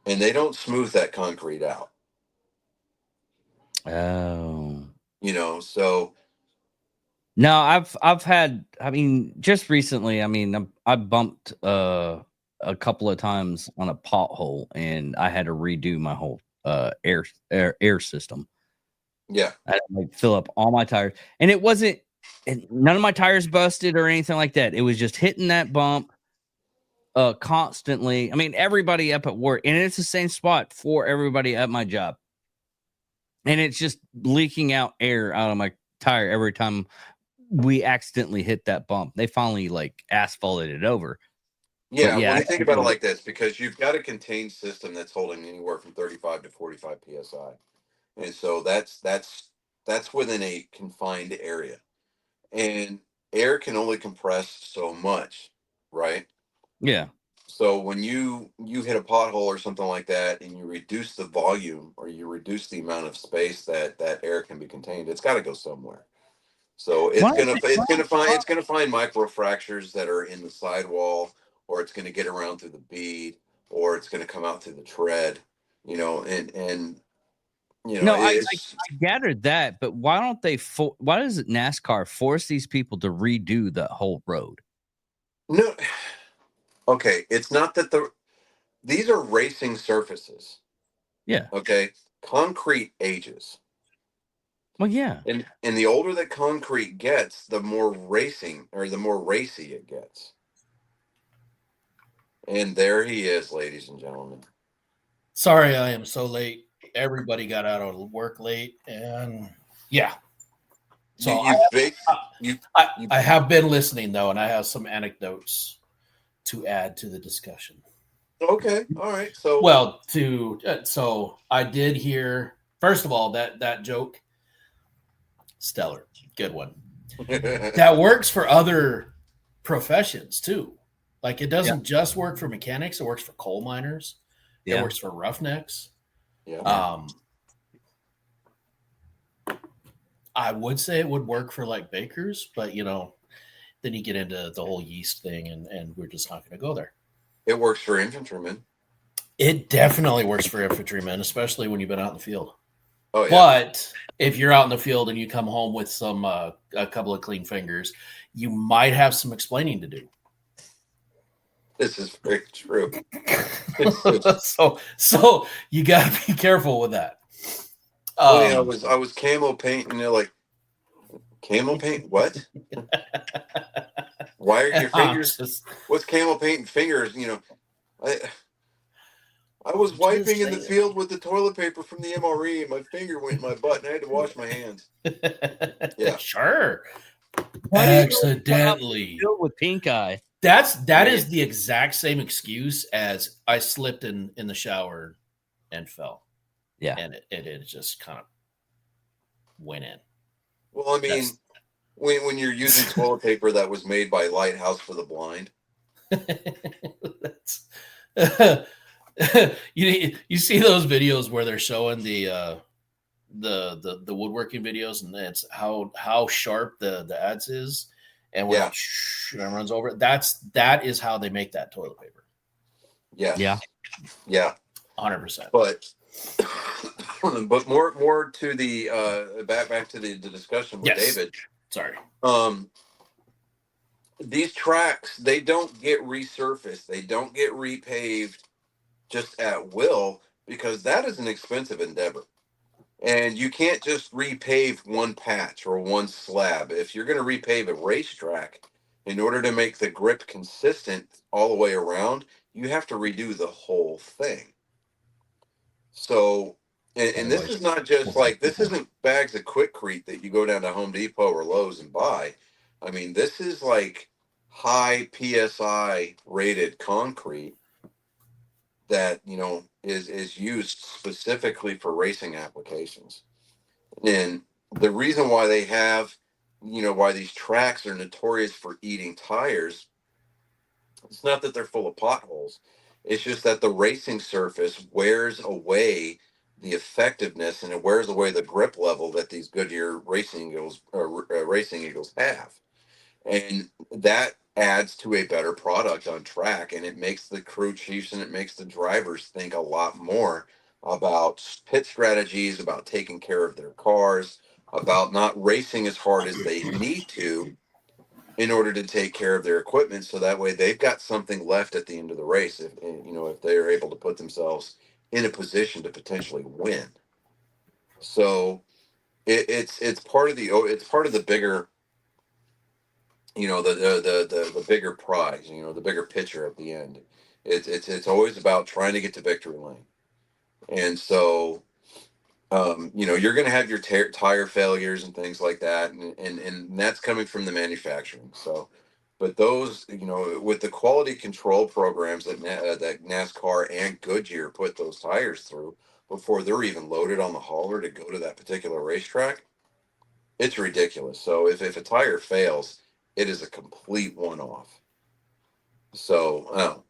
and they don't smooth that concrete out. Oh. So no, I've had, I mean, just recently, I mean, I bumped a couple of times on a pothole and I had to redo my whole air system. Yeah. I had to fill up all my tires. And it wasn't, none of my tires busted or anything like that. It was just hitting that bump constantly. I mean, everybody up at work, and it's the same spot for everybody at my job. And it's just leaking out air out of my tire every time we accidentally hit that bump. They finally asphalted it over. Yeah, when you think about it like this, because you've got a contained system that's holding anywhere from 35 to 45 psi. And so that's within a confined area. And air can only compress so much, right? Yeah. So when you hit a pothole or something like that and you reduce the volume or you reduce the amount of space that air can be contained, it's got to go somewhere. So it's gonna find microfractures that are in the sidewall, or it's gonna get around through the bead, or it's gonna come out through the tread, No, I gathered that, but why don't they? Why does NASCAR force these people to redo the whole road? No, okay, it's not that these are racing surfaces. Yeah. Okay, concrete ages. Well, yeah. And the older the concrete gets, the more racing or the more racy it gets. And there he is, ladies and gentlemen. Sorry, I am so late. Everybody got out of work late, and yeah. So I have been listening though, and I have some anecdotes to add to the discussion. Okay, all right. So so I did hear, first of all, that joke, stellar, good one. That works for other professions too. Like it doesn't just work for mechanics; it works for coal miners. It works for roughnecks. Yeah. I would say it would work for like bakers, but then you get into the whole yeast thing, and we're just not going to go there. It works for infantrymen. It definitely works for infantrymen, especially when you've been out in the field. Oh yeah. But if you're out in the field and you come home with a couple of clean fingers, you might have some explaining to do. This is very true. so you got to be careful with that. I was camo painting. They're like, camo paint? What? Why are your fingers? What's camo paint and fingers? I was wiping in the field with the toilet paper from the MRE, and my finger went in my butt, and I had to wash my hands. Yeah, sure. Accidentally with pink eye. That is the exact same excuse as I slipped in the shower and fell. Yeah, and it just kind of went in. Well, I mean, when you're using toilet paper that was made by Lighthouse for the Blind, you see those videos where they're showing the woodworking videos, and it's how sharp the adze is, and when it runs over it. That is how they make that toilet paper. Yeah, 100%. But more to the back to the discussion with David. Sorry. These tracks, they don't get resurfaced. They don't get repaved just at will, because that is an expensive endeavor. And you can't just repave one patch or one slab. If you're going to repave a racetrack, in order to make the grip consistent all the way around, you have to redo the whole thing. So, and this is not just like, this isn't bags of Quikrete that you go down to Home Depot or Lowe's and buy. I mean, this is like high PSI rated concrete that, is used specifically for racing applications. And the reason why they have, why these tracks are notorious for eating tires, it's not that they're full of potholes. It's just that the racing surface wears away the effectiveness, and it wears away the grip level that these Goodyear Racing Eagles have. And that adds to a better product on track, and it makes the crew chiefs and it makes the drivers think a lot more about pit strategies, about taking care of their cars, about not racing as hard as they need to in order to take care of their equipment, so that way they've got something left at the end of the race if they are able to put themselves in a position to potentially win. So it's part of the bigger, the bigger prize, the bigger picture at the end. It's always about trying to get to victory lane. And so you're going to have your tire failures and things like that, and that's coming from the manufacturing. So, but those, with the quality control programs that that NASCAR and Goodyear put those tires through before they're even loaded on the hauler to go to that particular racetrack, it's ridiculous. So if a tire fails, it is a complete one-off. So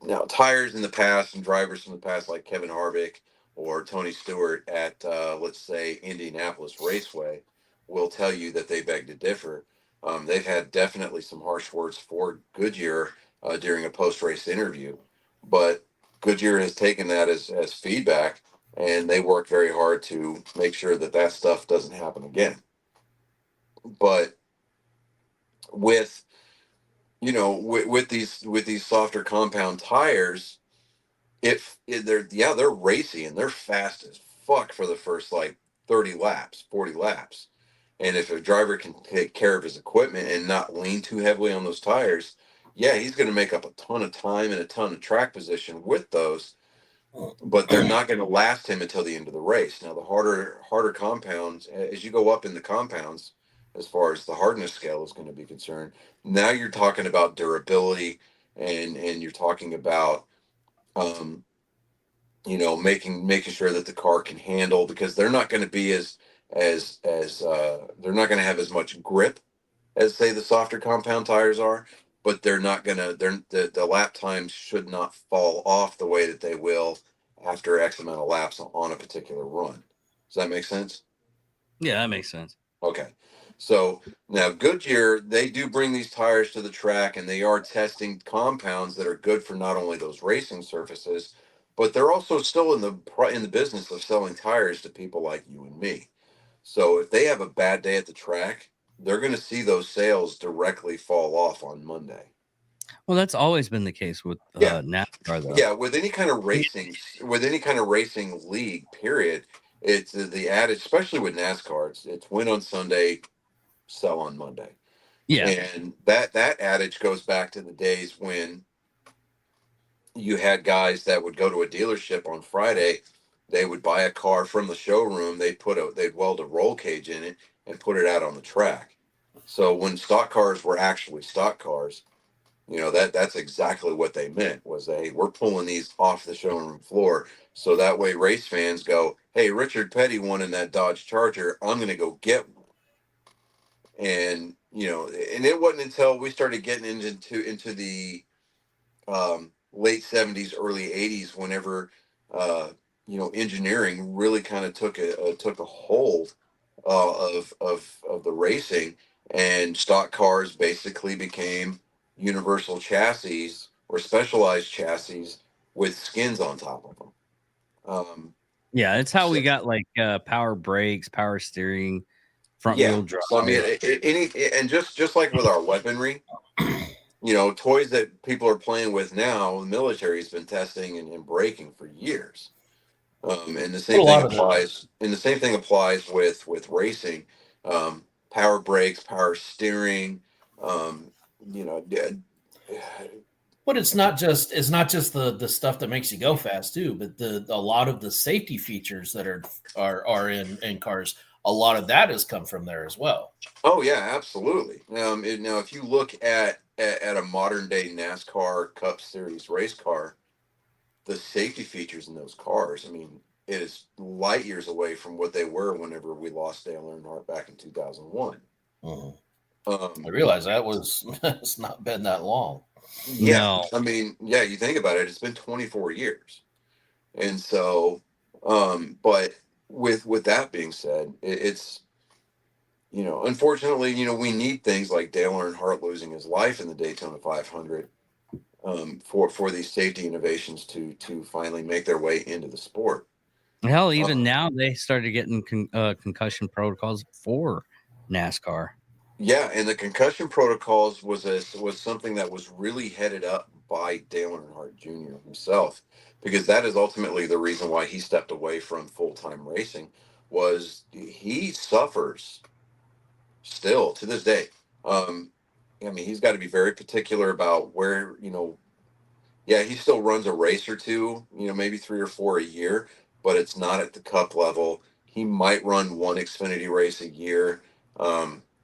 now tires in the past and drivers from the past, like Kevin Harvick or Tony Stewart at, let's say, Indianapolis Raceway, will tell you that they beg to differ. They've had definitely some harsh words for Goodyear during a post-race interview, but Goodyear has taken that as feedback, and they work very hard to make sure that stuff doesn't happen again. But with these softer compound tires, they're racy and they're fast as fuck for the first like 30 laps, 40 laps. And if a driver can take care of his equipment and not lean too heavily on those tires, he's going to make up a ton of time and a ton of track position with those, but they're not going to last him until the end of the race. Now, the harder compounds, as you go up in the compounds, as far as the hardness scale is going to be concerned, now you're talking about durability, and you're talking about making sure that the car can handle, because they're not going to be as they're not going to have as much grip as, say, the softer compound tires are, but they're not going to, the lap times should not fall off the way that they will after X amount of laps on a particular run. Does that make sense? Yeah, that makes sense. Okay. So now Goodyear, they do bring these tires to the track, and they are testing compounds that are good for not only those racing surfaces, but they're also still in the business of selling tires to people like you and me. So if they have a bad day at the track, they're going to see those sales directly fall off on Monday. Well, that's always been the case with Yeah. NASCAR, though. Yeah, with any kind of racing league, period, it's the adage, especially with NASCAR, it's win on Sunday, sell on Monday. Yeah. And that adage goes back to the days when you had guys that would go to a dealership on Friday, they would buy a car from the showroom, they'd weld a roll cage in it and put it out on the track. So when stock cars were actually stock cars, that's exactly what they meant, was we're pulling these off the showroom floor, so that way race fans go, hey, Richard Petty won in that Dodge Charger, I'm going to go get one. And and it wasn't until we started getting into the late 70s, early 80s, whenever engineering really kind of took a hold of the racing, and stock cars basically became universal chassis or specialized chassis with skins on top of them. Yeah, it's how we got like power brakes, power steering, front wheel drive. So I mean, and just like with our weaponry, toys that people are playing with now, the military has been testing and breaking for years. And the same thing applies. And the same thing applies with racing, power brakes, power steering. But it's not just the stuff that makes you go fast too, but a lot of the safety features that are in cars. A lot of that has come from there as well. Oh yeah, absolutely. Now, if you look at a modern day NASCAR Cup Series race car, the safety features in those cars, I mean, it is light years away from what they were whenever we lost Dale Earnhardt back in 2001. I realize it's not been that long. Yeah, no. I mean, yeah, you think about it, it's been 24 years. And so, but with that being said, it's, unfortunately, we need things like Dale Earnhardt losing his life in the Daytona 500 for these safety innovations to finally make their way into the sport. Hell, even now they started getting concussion protocols for NASCAR. Yeah, and the concussion protocols was something that was really headed up by Dale Earnhardt Jr. himself, because that is ultimately the reason why he stepped away from full-time racing. Was he suffers still to this day. I mean, he's got to be very particular about where, yeah, he still runs a race or two, maybe 3 or 4 a year, but it's not at the Cup level. He might run one Xfinity race a year.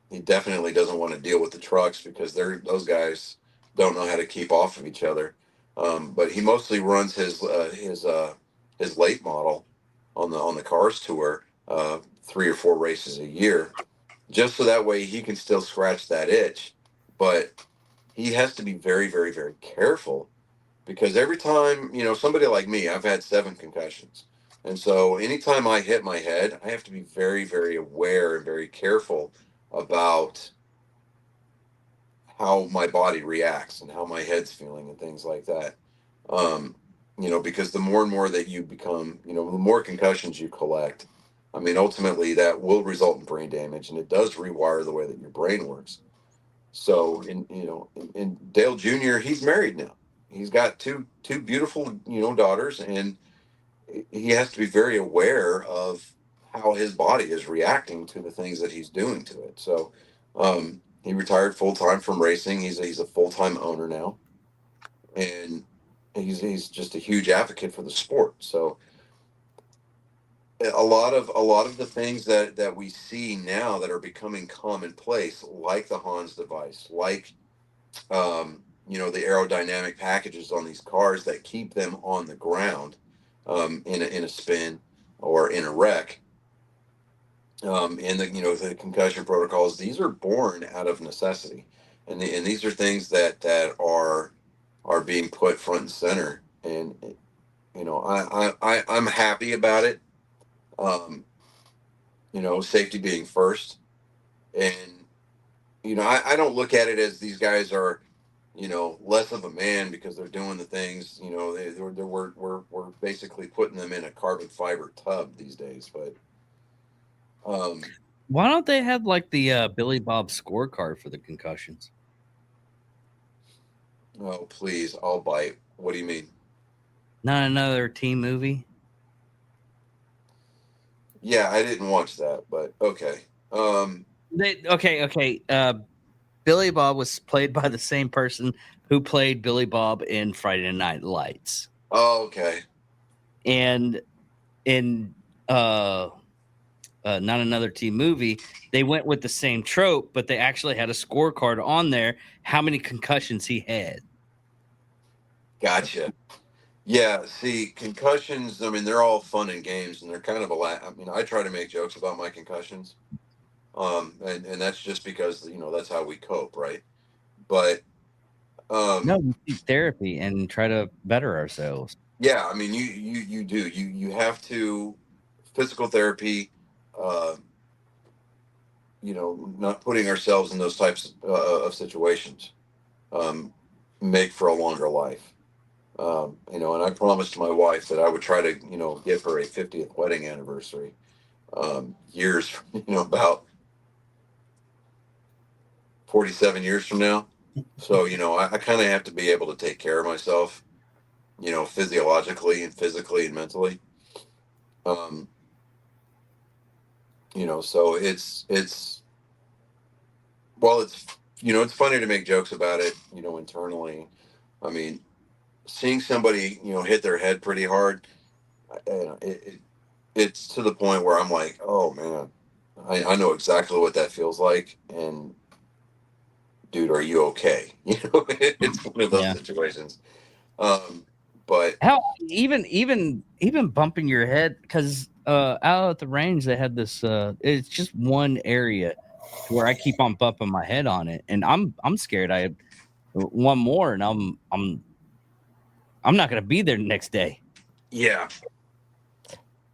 He definitely doesn't want to deal with the trucks because those guys don't know how to keep off of each other. But he mostly runs his late model on the Cars Tour, 3 or 4 races a year, just so that way he can still scratch that itch. But he has to be very, very, very careful, because every time, somebody like me, I've had 7 concussions. And so anytime I hit my head, I have to be very, very aware and very careful about how my body reacts and how my head's feeling and things like that. Because the more and more that you become, the more concussions you collect, I mean, ultimately that will result in brain damage, and it does rewire the way that your brain works. So, in Dale Jr., he's married now. He's got two beautiful, daughters, and he has to be very aware of how his body is reacting to the things that he's doing to it. So, he retired full time from racing. He's a full time owner now, and he's just a huge advocate for the sport. So, a lot of the things that we see now that are becoming commonplace, like the Hans device, like the aerodynamic packages on these cars that keep them on the ground in a spin or in a wreck, and the concussion protocols, these are born out of necessity, and these are things that are being put front and center, and I'm happy about it. Safety being first, and I don't look at it as these guys are, less of a man because they're doing the things. We're basically putting them in a carbon fiber tub these days. But why don't they have like the Billy Bob scorecard for the concussions? Oh, please, I'll bite. What do you mean? Not another team movie? Yeah, I didn't watch that, but okay. Okay. Billy Bob was played by the same person who played Billy Bob in Friday Night Lights. Oh, okay. And in Not Another Teen Movie, they went with the same trope, but they actually had a scorecard on there how many concussions he had. Gotcha. Yeah, see, concussions, I mean, they're all fun and games, and they're kind of I try to make jokes about my concussions. And that's just because, that's how we cope, right? But No, we seek therapy and try to better ourselves. yeah, I mean, you do. You have to physical therapy, not putting ourselves in those types of situations, make for a longer life. And I promised my wife that I would try to, give her a 50th wedding anniversary, years, about 47 years from now. So, I kind of have to be able to take care of myself, physiologically and physically and mentally. So well, it's funny to make jokes about it, internally. I mean, seeing somebody, hit their head pretty hard, it's to the point where I'm like, oh man, I know exactly what that feels like. And dude, are you okay? It's one of those situations. But Hell, even bumping your head, because out at the range they had this. It's just one area where I keep on bumping my head on it, and I'm scared. I have one more, and I'm not gonna be there the next day. yeah.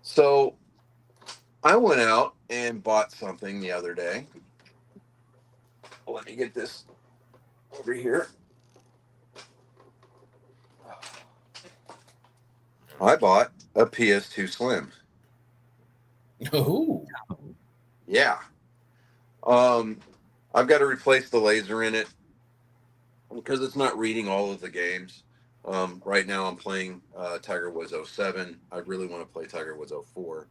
So I went out and bought something the other day. Let me get this over here. I bought a PS2 Slim. Oh, yeah. I've got to replace the laser in it because it's not reading all of the games. Right now I'm playing Tiger Woods 07. I really want to play Tiger Woods 04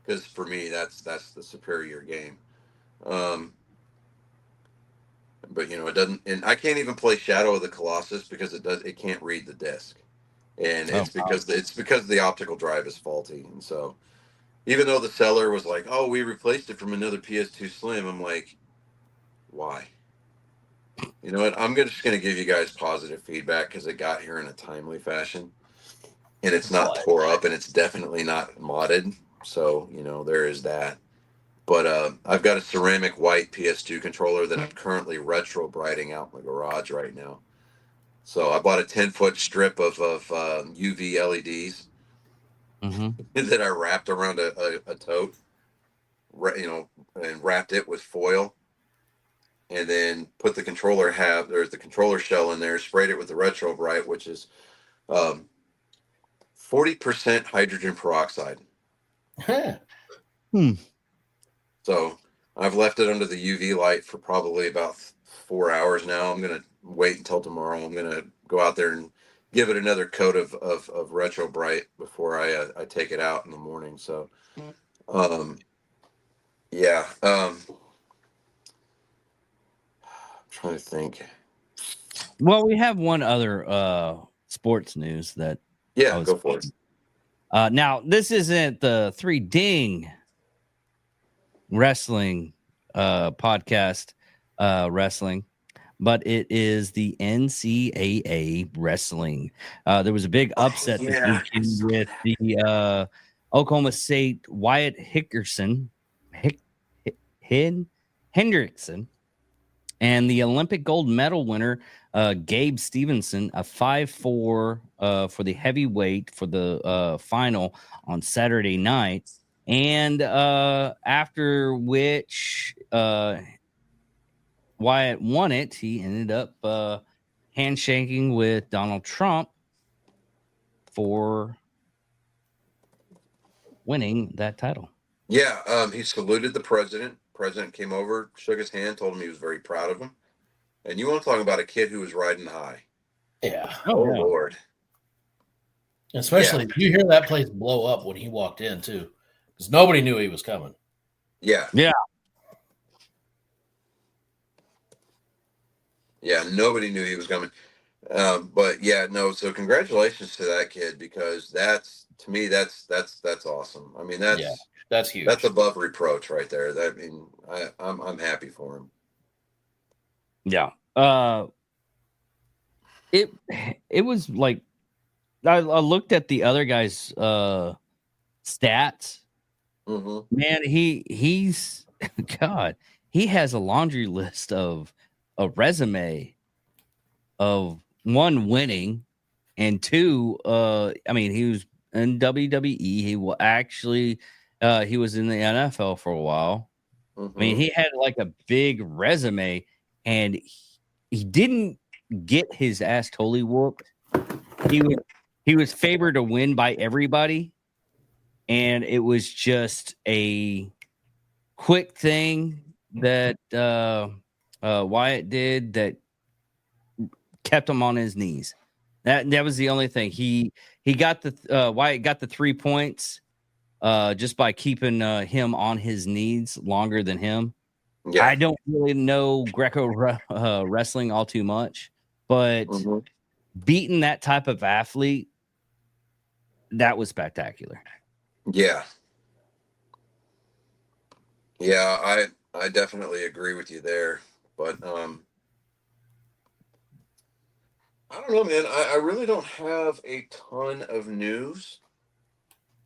because for me that's the superior game. But it doesn't, and I can't even play Shadow of the Colossus because it can't read the disc, and it's because the optical drive is faulty. And so even though the seller was like, oh, we replaced it from another PS2 Slim, I'm like, why? You know what? I'm just going to give you guys positive feedback because it got here in a timely fashion, and it's not tore up, and it's definitely not modded. So, there is that. But I've got a ceramic white PS2 controller that I'm currently retro brighting out in the garage right now. So I bought a 10-foot strip of UV LEDs that I wrapped around a tote, and wrapped it with foil. And then put the controller the controller shell in there, sprayed it with the Retro Bright, which is 40% hydrogen peroxide. So I've left it under the UV light for probably about 4 hours now. I'm going to wait until tomorrow. I'm going to go out there and give it another coat of Retro Bright before I take it out in the morning. So, yeah. Trying to think. Well, we have one other sports news that go for it. Now this isn't the 3 Ding wrestling podcast wrestling, but it is the NCAA wrestling. There was a big upset this weekend with the Oklahoma State Wyatt Hendrickson and the Olympic gold medal winner, Gabe Stevenson, a 5'4" for the heavyweight for the final on Saturday night. And after which Wyatt won it, he ended up handshaking with Donald Trump for winning that title. Yeah, he saluted the president. President came over, shook his hand, told him he was very proud of him. And you want to talk about a kid who was riding high? Yeah. Oh yeah. Lord. Especially you hear that place blow up when he walked in too, because nobody knew he was coming. Yeah. Nobody knew he was coming. But yeah, no. So congratulations to that kid, because that's, to me, that's awesome. I mean, that's huge. That's above reproach right there. I'm happy for him. Yeah. It was like I looked at the other guy's stats. Mm-hmm. Man, he's God. He has a laundry list of a resume of one, winning, and two, I mean, he was in WWE. He will actually he was in the NFL for a while. Mm-hmm. I mean, he had like a big resume, and he didn't get his ass totally whooped. He was favored to win by everybody, and it was just a quick thing that Wyatt did that kept him on his knees. That was the only thing. He got the Wyatt got the 3 points just by keeping him on his knees longer than him. Yeah. I don't really know Greco wrestling all too much, but beating that type of athlete, that was spectacular. Yeah. Yeah, I definitely agree with you there. But I don't know, man. I really don't have a ton of news.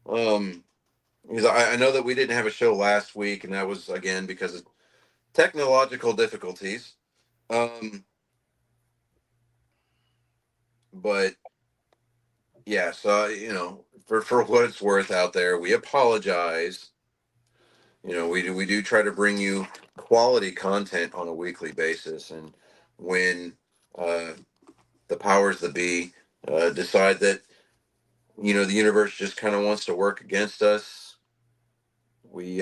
Because I know that we didn't have a show last week, and that was again because of technological difficulties. But yeah, so for what it's worth out there, we apologize. We do try to bring you quality content on a weekly basis, and when the powers that be decide that the universe just kind of wants to work against us, we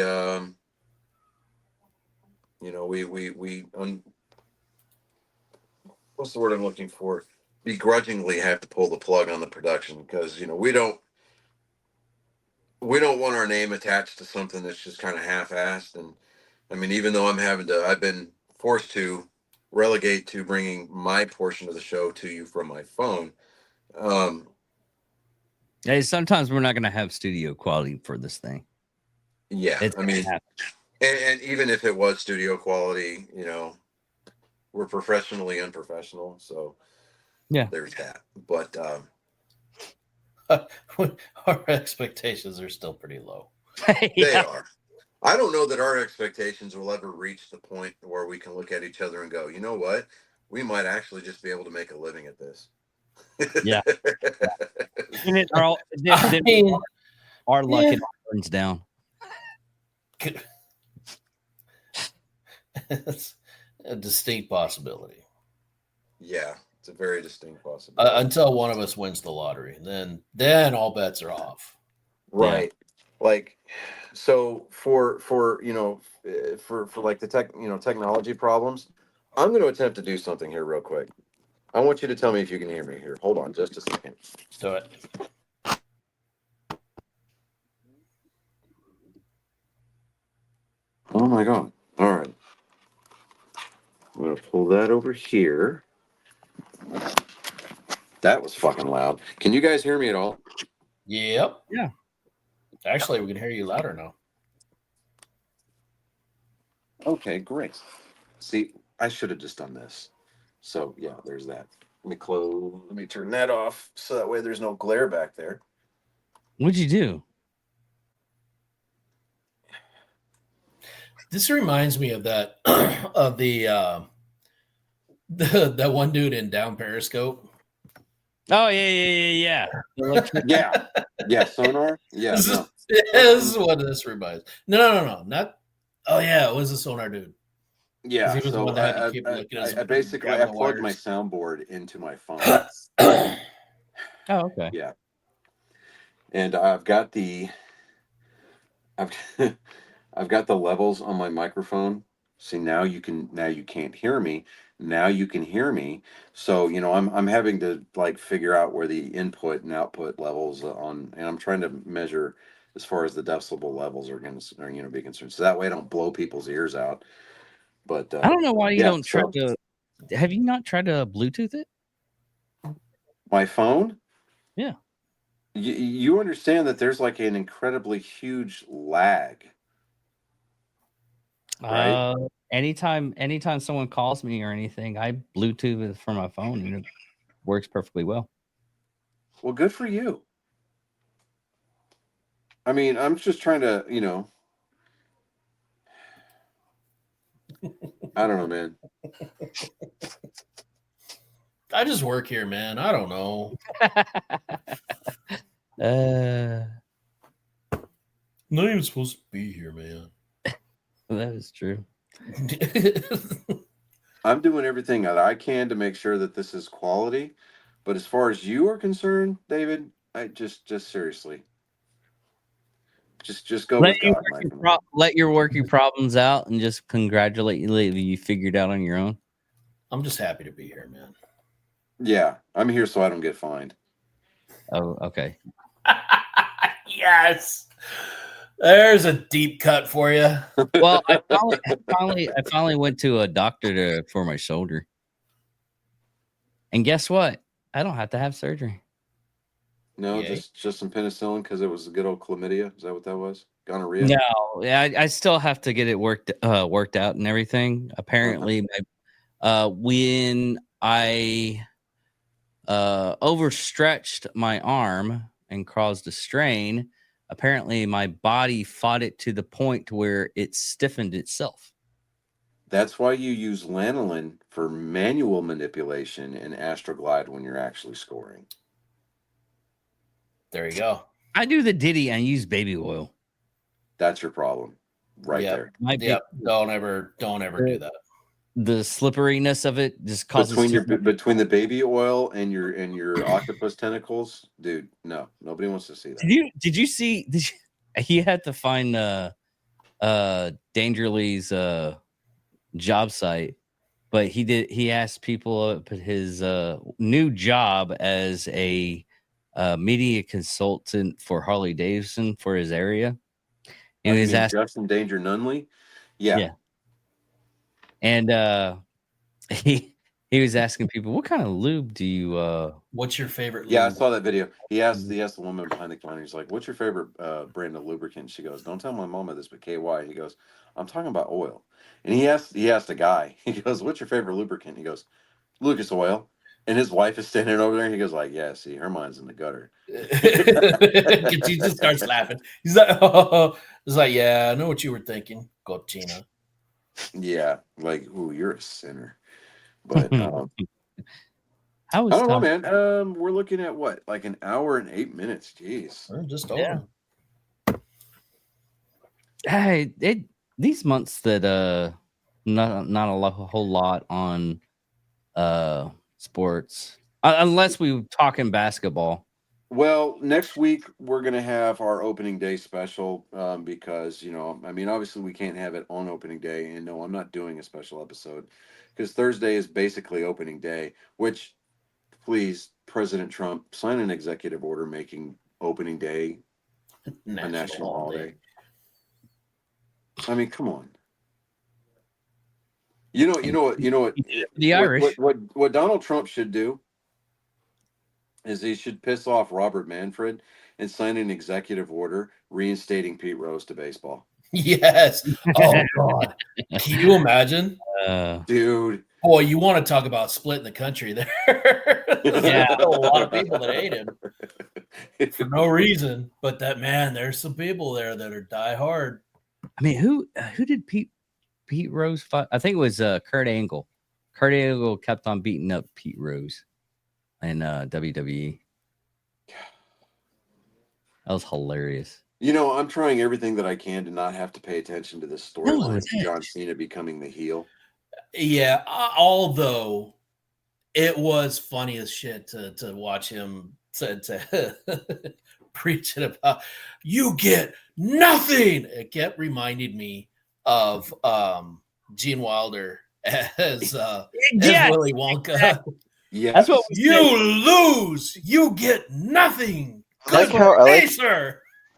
what's the word I'm looking for? Begrudgingly have to pull the plug on the production, because we don't want our name attached to something that's just kind of half-assed. And I mean, even though I've been forced to relegate to bringing my portion of the show to you from my phone. Hey, sometimes we're not going to have studio quality for this thing. Yeah, I mean, and even if it was studio quality, we're professionally unprofessional. So yeah, there's that. But our expectations are still pretty low. They are. I don't know that our expectations will ever reach the point where we can look at each other and go, you know what? We might actually just be able to make a living at this. Yeah. Our luck it burns down. It's a distinct possibility. Yeah, it's a very distinct possibility. Until one of us wins the lottery, then all bets are off. Right. Yeah. Like, so for like the technology problems, I'm going to attempt to do something here real quick. I want you to tell me if you can hear me here. Hold on just a second. Do it. Oh my God. All right. I'm going to pull that over here. That was fucking loud. Can you guys hear me at all? Yep. Yeah. Actually, we can hear you louder now. Okay, great. See, I should have just done this. So yeah, there's that. Let me turn that off so that way there's no glare back there. What'd you do? This reminds me of that of the That one dude in Down Periscope. Oh yeah. Yeah, sonar. Yeah, This no. is what this reminds. No, not. Oh yeah, it was the sonar dude. Yeah, He was the so one that had to keep looking at his I basically grabbing the plugged my wires. soundboard into my phone. Oh, okay. Yeah, and I've got I've I've got the levels on my microphone. See, now you can't hear me. Now you can hear me. So, I'm having to like figure out where the input and output levels on, and I'm trying to measure as far as the decibel levels are going to be concerned. So that way I don't blow people's ears out. But I don't know why you yeah, don't try so to. Have you not tried to Bluetooth it? my phone. Yeah. You understand that there's like an incredibly huge lag. Right. Anytime someone calls me or anything, I Bluetooth it from my phone and it works perfectly well. Well, good for you. I mean, I'm just trying to, I don't know, man. I just work here, man. I don't know. Not even supposed to be here, man. That is true. I'm doing everything that I can to make sure that this is quality. But as far as you are concerned, David, I just seriously, just go with God, Mike. Let your working problems out and just congratulate you that you figured out on your own. I'm just happy to be here, man. Yeah, I'm here so I don't get fined. Oh, okay. Yes. There's a deep cut for you. Well, I finally went to a doctor for my shoulder. And guess what? I don't have to have surgery. No, Yay. just some penicillin because it was a good old chlamydia. Is that what that was? Gonorrhea? No, I still have to get it worked out and everything. Apparently, when I overstretched my arm and caused a strain, apparently my body fought it to the point where it stiffened itself. That's why you use lanolin for manual manipulation and Astroglide when you're actually scoring. There you go. I do the Diddy and use baby oil. That's your problem, right there. Yep. Don't ever do that. The slipperiness of it just causes between the baby oil and your octopus tentacles, dude. No, nobody wants to see that. Did you see? He had to find Dangerly's job site, but he asked people at his new job as a media consultant for Harley Davidson for his area. And he was asked Justin Danger Nunley. Yeah. And he was asking people, what kind of lube do you what's your favorite lube? Yeah, I saw that video. He asked the woman behind the counter, he's like, what's your favorite brand of lubricant? She goes, don't tell my mama this, but KY. He goes, I'm talking about oil. And he asked a guy, he goes, what's your favorite lubricant? He goes, Lucas Oil. And his wife is standing over there, and he goes like, yeah, see, her mind's in the gutter. He just starts laughing. He's like, oh. It's like, yeah, I know what you were thinking, Cochina. Yeah, like, ooh, you're a sinner. But How was I don't know, man. We're looking at what, like an hour and 8 minutes. Jeez, just over. Hey, these months that not a whole lot on sports, unless we talking basketball. Well, next week we're going to have our opening day special because, obviously we can't have it on opening day. And no, I'm not doing a special episode because Thursday is basically opening day, which, please, President Trump, sign an executive order making opening day a national holiday. I mean, come on. You know what? The Irish. What Donald Trump should do is he should piss off Robert Manfred and sign an executive order reinstating Pete Rose to baseball. Yes. Oh God. Can you imagine? Dude. Boy, you want to talk about splitting the country there. Yeah. A lot of people that hate him for no reason. But there's some people there that are die hard. I mean, who did Pete Rose fight? I think it was Kurt Angle. Kurt Angle kept on beating up Pete Rose in WWE. That was hilarious. You know, I'm trying everything that I can to not have to pay attention to this storyline of John Cena becoming the heel. Yeah, although it was funny as shit to watch him to preaching about you get nothing. It kept reminding me of Gene Wilder as Willy Wonka. Yeah, that's what you lose. You get nothing. I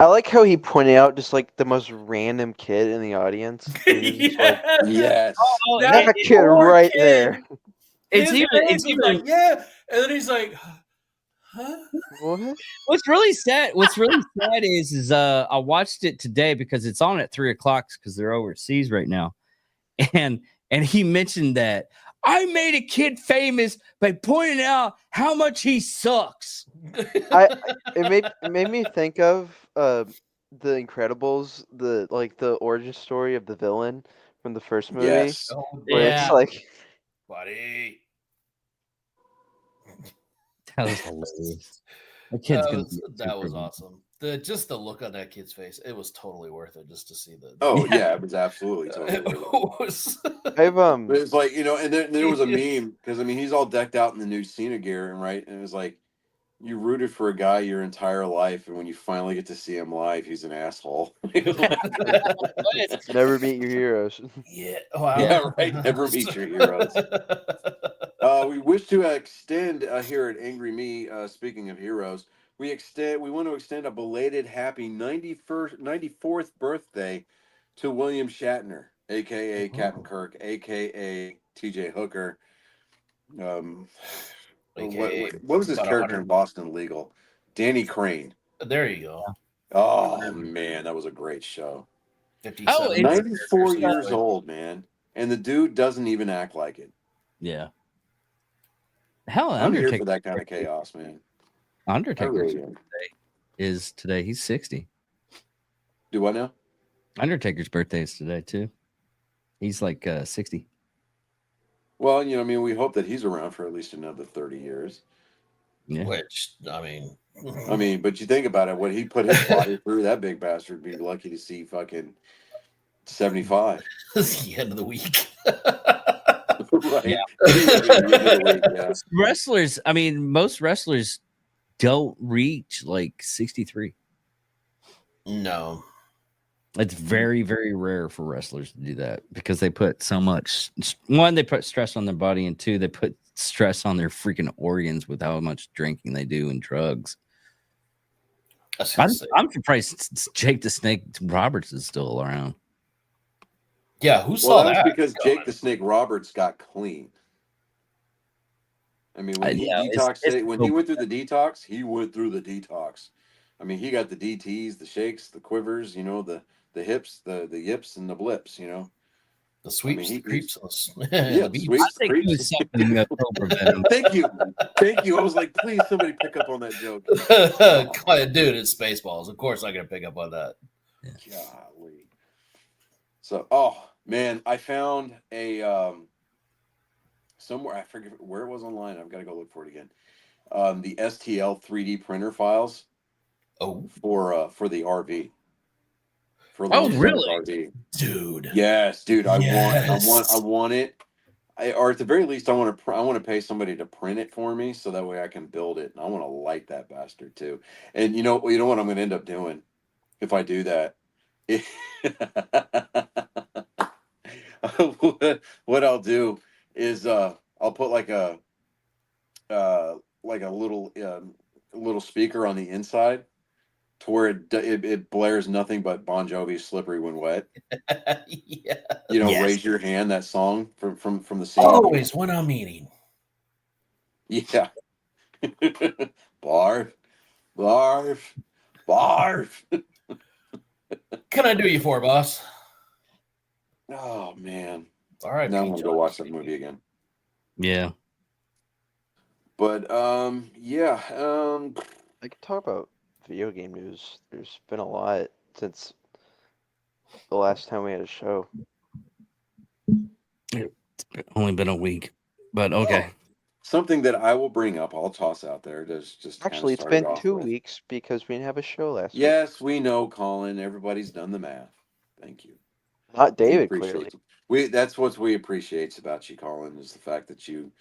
like how he pointed out just like the most random kid in the audience. Yes. That kid right there. It's even like, yeah, and then he's like, huh? What? What's really sad is I watched it today because it's on at 3:00 because they're overseas right now, and he mentioned that I made a kid famous by pointing out how much he sucks. It made me think of The Incredibles, the origin story of the villain from the first movie. Yes. Where it's like, buddy. That was hilarious. That was awesome. Just the look on that kid's face, it was totally worth it just to see the. Oh yeah, it was absolutely totally worth it. It's like, you know, and then there was a meme because I mean he's all decked out in the new Cena gear, right? And it was like you rooted for a guy your entire life, and when you finally get to see him live, he's an asshole. Never meet your heroes. Yeah, wow. Yeah, right. Never meet your heroes. We wish to extend here at Angry Me. Speaking of heroes, we want to extend a belated happy 94th birthday to William Shatner, aka Captain Kirk, aka T.J. Hooker. What was his character in Boston Legal? Danny Crane. There you go. Oh man, that was a great show. 94 years old, man, and the dude doesn't even act like it. Yeah. Hell, I'm here for that kind of chaos, man. Undertaker's birthday is today. He's 60. Do what now? Undertaker's birthday is today too. He's like 60. Well, you know, I mean, we hope that he's around for at least another 30 years. Yeah. Which, I mean, but you think about it, what he put his body through, that big bastard would be lucky to see fucking 75. It's the end of the week. Right. Yeah. Wrestlers, I mean, most wrestlers don't reach like 63. No. It's very, very rare for wrestlers to do that because they put so much. One, they put stress on their body, and two, they put stress on their freaking organs with how much drinking they do and drugs. I'm surprised Jake the Snake Roberts is still around. Yeah, who saw that? Because Jake the Snake Roberts got clean. I mean, when he detoxed, when he went through the detox, he went through the detox. I mean, he got the DTs, the shakes, the quivers, you know, the hips, the yips, and the blips, you know. The sweeps, the creeps. Yeah, the sweeps, the creeps. Thank you. Thank you. I was like, please, somebody pick up on that joke. Dude, it's Spaceballs. Of course I'm going to pick up on that. Golly. So, oh, man, I found a somewhere, I forget where it was online. I've got to go look for it again. The STL 3D printer files. Oh, for the RV. Really, RV. Dude? Yes, dude. I want it. Or at the very least, I want to pay somebody to print it for me, so that way I can build it. And I want to light that bastard too. And you know what I'm going to end up doing if I do that. What I'll do is I'll put like a little speaker on the inside, to where it blares nothing but Bon Jovi's "Slippery When Wet." Yeah. You know, Raise Your Hand, that song from the scene. Always when I'm eating. Yeah. Barf. Can I do you for, boss? Oh man. All right. Now I'm gonna go watch that movie again. Yeah. But yeah. I could talk about video game news. There's been a lot since the last time we had a show. It's only been a week. But okay. Something that I will bring up, I'll toss out there to just kind of Actually, it's start it been off 2 with. weeks because we didn't have a show last week. Yes, we know, Colin. Everybody's done the math. Thank you. Not We David, clearly. appreciate that's what we appreciate about you, Colin, is the fact that you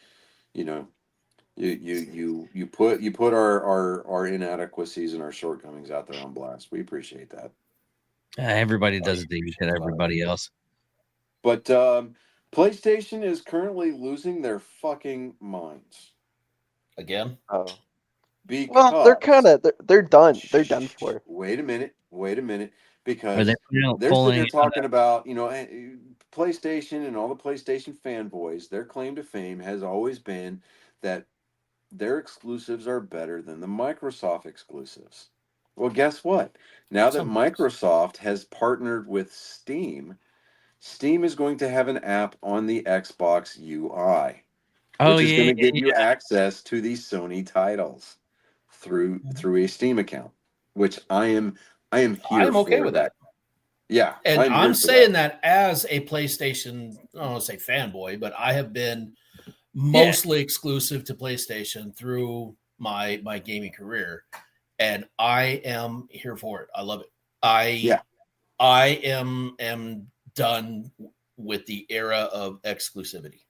know you put our inadequacies and our shortcomings out there on blast. We appreciate that. Everybody does it to everybody else. But PlayStation is currently losing their fucking minds Again. Oh. because Well, they're kind of they're done. They're done for. Wait a minute, because Are they they're sitting there talking about PlayStation and all the PlayStation fanboys. Their claim to fame has always been that their exclusives are better than the Microsoft exclusives. Well, guess what? Now that Sometimes. Microsoft has partnered with Steam, Steam is going to have an app on the Xbox UI, which is going to give you access to these Sony titles through a Steam account, which I am here I'm okay for with that. Yeah, and I'm saying that as a PlayStation, I don't want to say fanboy, but I have been mostly exclusive to PlayStation through my gaming career, and I am here for it. I love it. I am done with the era of exclusivity.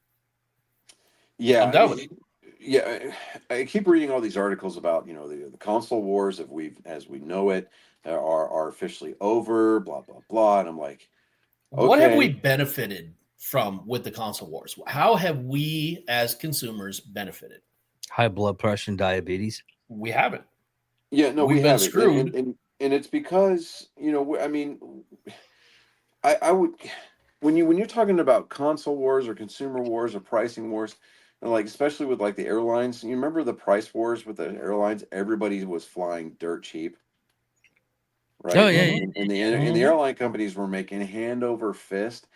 Yeah, I'm done with it. Yeah, I keep reading all these articles about the console wars as we know it are officially over. Blah blah blah, and I'm like, okay. What have we benefited from with the console wars? How have we as consumers benefited? High blood pressure and diabetes. We haven't. Yeah, no, we've we been haven't. screwed, and it's because I mean, I would when you're talking about console wars or consumer wars or pricing wars, and like especially with like the airlines, you remember the price wars with the airlines? Everybody was flying dirt cheap, right? Oh yeah, and the airline companies were making hand over fist.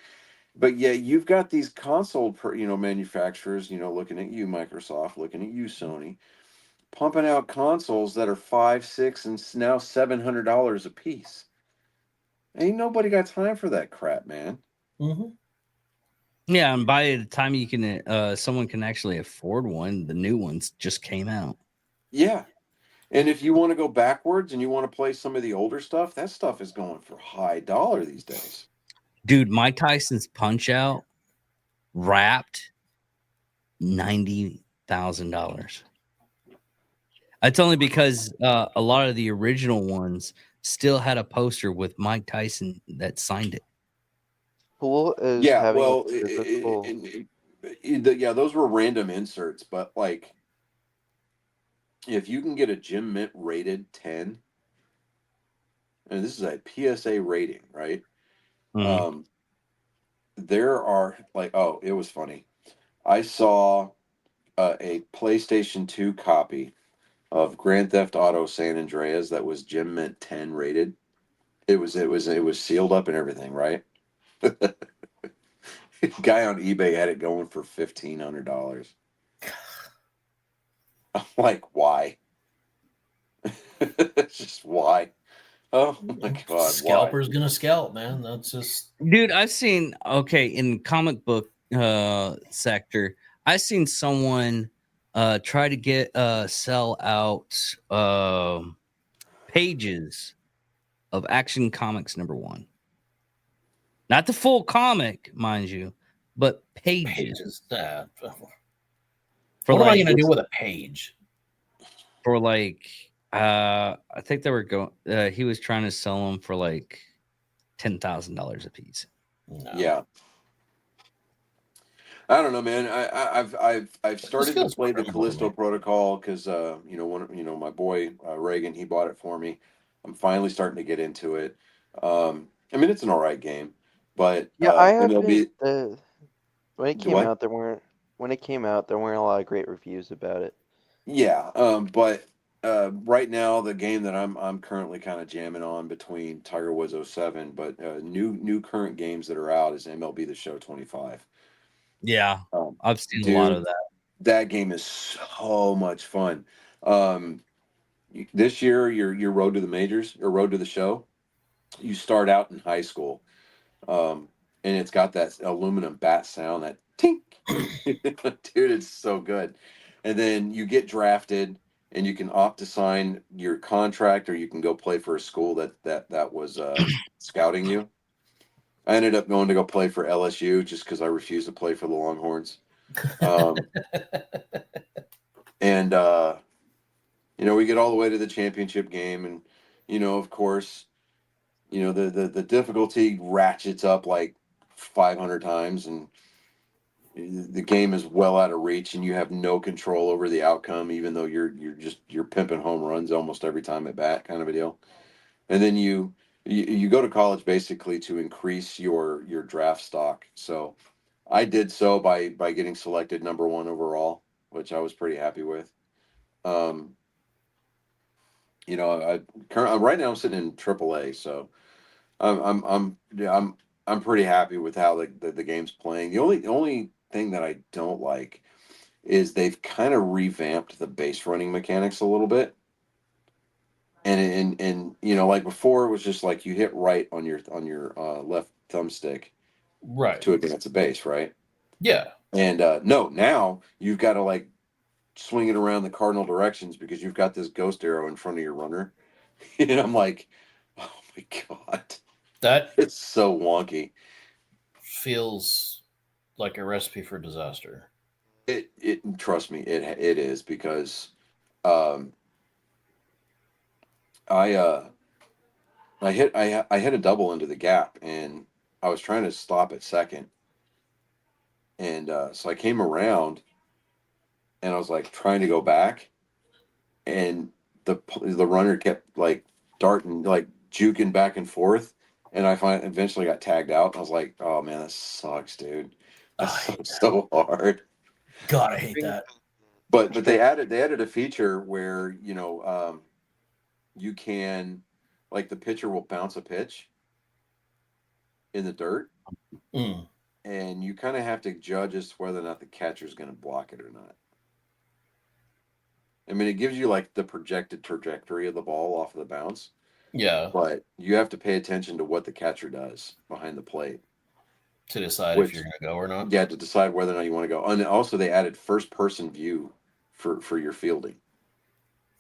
But yeah, you've got these console manufacturers, looking at you, Microsoft, looking at you, Sony, pumping out consoles that are $500, $600, and now $700 a piece. Ain't nobody got time for that crap, man. Yeah, and by the time you can, someone can actually afford one, the new ones just came out. Yeah, and if you want to go backwards and you want to play some of the older stuff, that stuff is going for high dollar these days. Dude, Mike Tyson's Punch Out wrapped $90,000. It's only because a lot of the original ones still had a poster with Mike Tyson that signed it. Cool is Yeah, having well, those were random inserts, but like, if you can get a Jim Mint rated 10, and this is a PSA rating, right? Mm-hmm. There are it was funny. I saw a PlayStation 2 copy of Grand Theft Auto San Andreas that was Jim Mint 10 rated. It was sealed up and everything, right? Guy on eBay had it going for $1,500. I'm like, why? Just why? Oh my god! Scalper's gonna scalp, man. That's just dude. I've seen in comic book sector. I've seen someone try to get sell out pages of Action Comics #1. Not the full comic, mind you, but pages. What am I going to do with a page? For I think they were going. He was trying to sell them for like $10,000 a piece. No. Yeah. I don't know, man. I've started to play the Callisto Protocol because my boy Reagan, he bought it for me. I'm finally starting to get into it. I mean, it's an all right game, but I haven't. When it came out, there weren't a lot of great reviews about it. Yeah, but right now the game that I'm currently kind of jamming on between Tiger Woods 07, but new current games that are out is MLB The Show 25. Yeah, I've seen a lot of that. That game is so much fun. This year, your road to the majors or road to the show, you start out in high school, and it's got that aluminum bat sound, that Tink. Dude, it's so good. And then you get drafted, and you can opt to sign your contract, or you can go play for a school that was scouting you. I ended up going to go play for LSU just because I refused to play for the Longhorns. And we get all the way to the championship game, and of course, the difficulty ratchets up like 500 times, and the game is well out of reach, and you have no control over the outcome, even though you're pimping home runs almost every time at bat, kind of a deal. And then you go to college basically to increase your draft stock. So I did so by getting selected number 1 overall, which I was pretty happy with. Right now I'm sitting in AAA, so I'm pretty happy with how the game's playing. The only thing that I don't like is they've kind of revamped the base running mechanics a little bit. And like before, it was just like you hit right on your left thumbstick right to advance a base, right? Yeah. And no, now you've got to like swing it around the cardinal directions because you've got this ghost arrow in front of your runner. And I'm like, oh my god, that it's so wonky. feels like a recipe for disaster. It trust me, it is, because I hit a double into the gap, and I was trying to stop at second, and so I came around, and I was like trying to go back, and the runner kept like darting, like juking back and forth, and I eventually got tagged out. I was like, oh man, that sucks, dude. That sucks so hard. God, I hate that. But they added a feature where you can, like, the pitcher will bounce a pitch in the dirt, and you kind of have to judge as to whether or not the catcher's going to block it or not. I mean, it gives you like the projected trajectory of the ball off of the bounce. Yeah. But you have to pay attention to what the catcher does behind the plate to decide if you're going to go or not. Yeah, to decide whether or not you want to go. And also, they added first-person view for your fielding.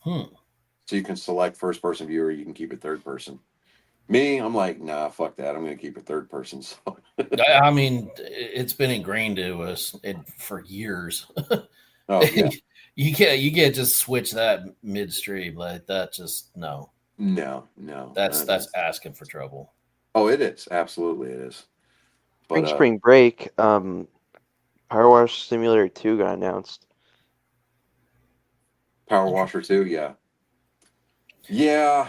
So you can select first-person view, or you can keep it third-person. Me, I'm like, nah, fuck that. I'm going to keep it third-person. So. I mean, it's been ingrained to us for years. Oh yeah. You can't just switch that midstream like that. Just no. That's asking for trouble. Oh, it is. Absolutely, it is. But, Spring Break, Power Wash Simulator 2 got announced. Power Washer 2, yeah. Yeah.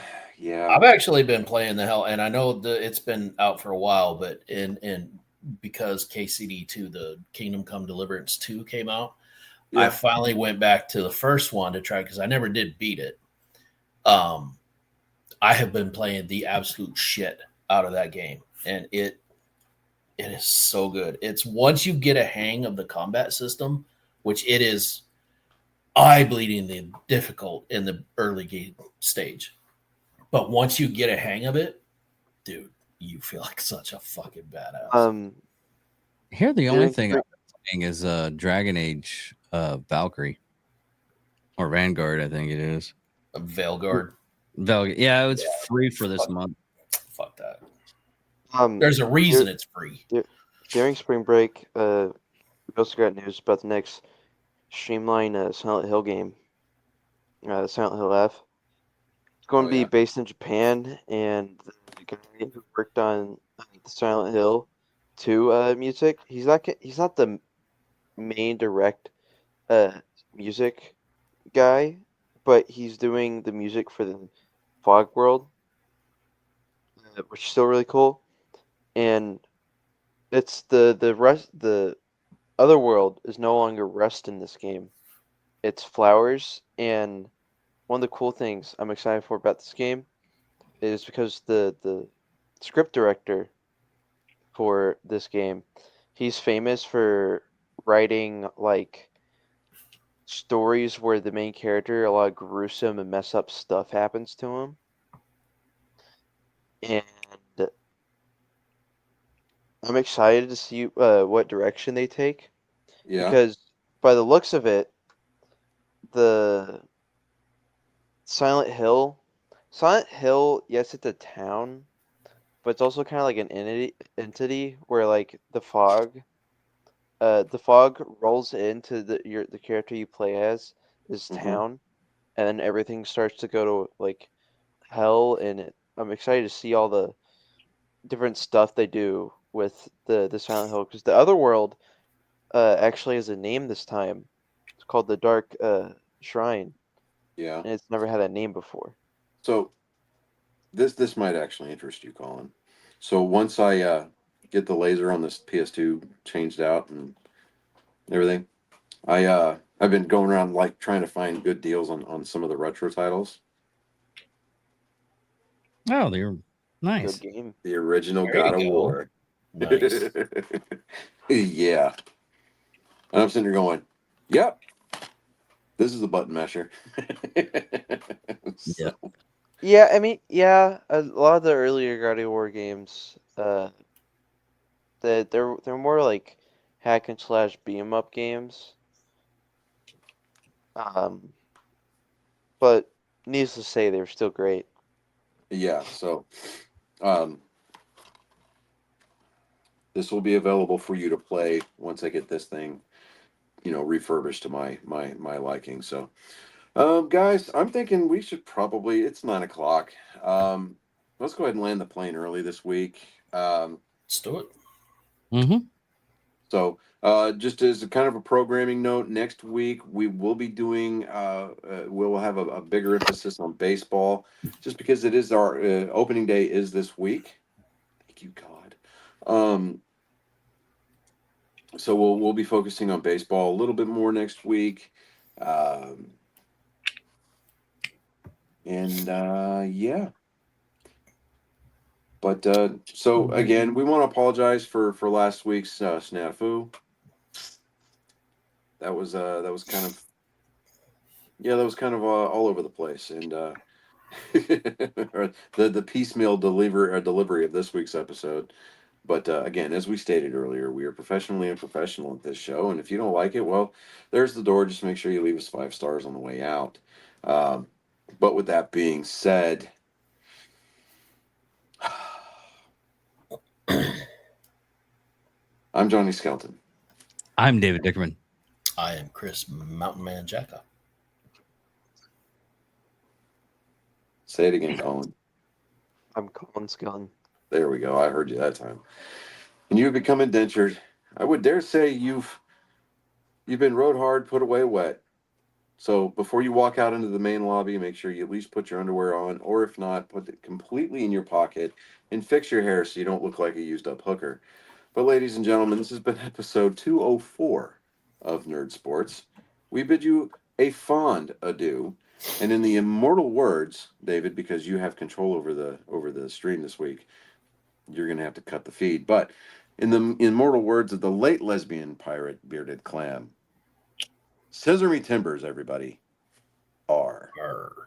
I've actually been playing the hell, and I know it's been out for a while, but in because KCD 2, the Kingdom Come Deliverance 2 came out, I finally went back to the first one to try, because I never did beat it. I have been playing the absolute shit out of that game, and it is so good. It's once you get a hang of the combat system, which it is eye-bleedingly difficult in the early game stage. But once you get a hang of it, dude, you feel like such a fucking badass. Here, the only thing I'm playing is Dragon Age Valkyrie. Or Vanguard, I think it is. Veilguard. Yeah, it's free for this month. Fuck that. There's a reason it's free. During Spring Break, we also got news about the next streamlined Silent Hill game, Silent Hill F. It's going to be based in Japan, and the guy who worked on the Silent Hill 2 music, he's not the main direct music guy, but he's doing the music for the Fog World, which is still really cool. And it's the other world is no longer rust in this game. It's flowers, and one of the cool things I'm excited for about this game is because the script director for this game, he's famous for writing like stories where the main character, a lot of gruesome and mess up stuff happens to him. And I'm excited to see what direction they take. Yeah. Because by the looks of it, the Silent Hill, yes, it's a town, but it's also kind of like an entity where like the fog rolls into the character you play as is town, and then everything starts to go to like hell. And I'm excited to see all the different stuff they do with the Silent Hill, because the other world actually has a name this time. It's called the Dark Shrine, Yeah. and it's never had a name before. So this might actually interest you, Colin. So once I get the laser on this PS2 changed out and everything, I've been going around like trying to find good deals on some of the retro titles. Oh, they're nice. Good game. The original There God you of go. War. Nice. Yeah. And I'm sitting there going, yep, this is a button masher. Yeah. Yeah, I mean, yeah, a lot of the earlier God of War games, they're more like hack and slash beat 'em up games. But needless to say, they're still great. Yeah, so this will be available for you to play once I get this thing, refurbished to my liking. So guys, I'm thinking we should probably, it's 9 o'clock. Let's go ahead and land the plane early this week. Let's do it. Mm-hmm. So, just as a kind of a programming note, next week we will be doing, we'll have a bigger emphasis on baseball, just because it is our opening day is this week. Thank you, God. So we'll be focusing on baseball a little bit more next week, and yeah. But so again, we want to apologize for last week's snafu. That was kind of, yeah, that was kind of all over the place, and the piecemeal delivery of this week's episode. But again, as we stated earlier, we are professionally unprofessional at this show, and if you don't like it, well, there's the door. Just make sure you leave us 5 stars on the way out. But with that being said, I'm Johnny Skelton. I'm David Dickerman. I am Chris Mountain Man Jacka. Say it again, Colin. I'm Colin Skellin. There we go. I heard you that time. And you have become indentured. I would dare say you've been rode hard, put away wet. So before you walk out into the main lobby, make sure you at least put your underwear on, or if not, put it completely in your pocket and fix your hair so you don't look like a used up hooker. But ladies and gentlemen, this has been episode 204 of Nerd Sports. We bid you a fond adieu. And in the immortal words, David, because you have control over the stream this week, you're going to have to cut the feed. But in the immortal words of the late lesbian pirate Bearded Clam, scissor me timbers, everybody. R.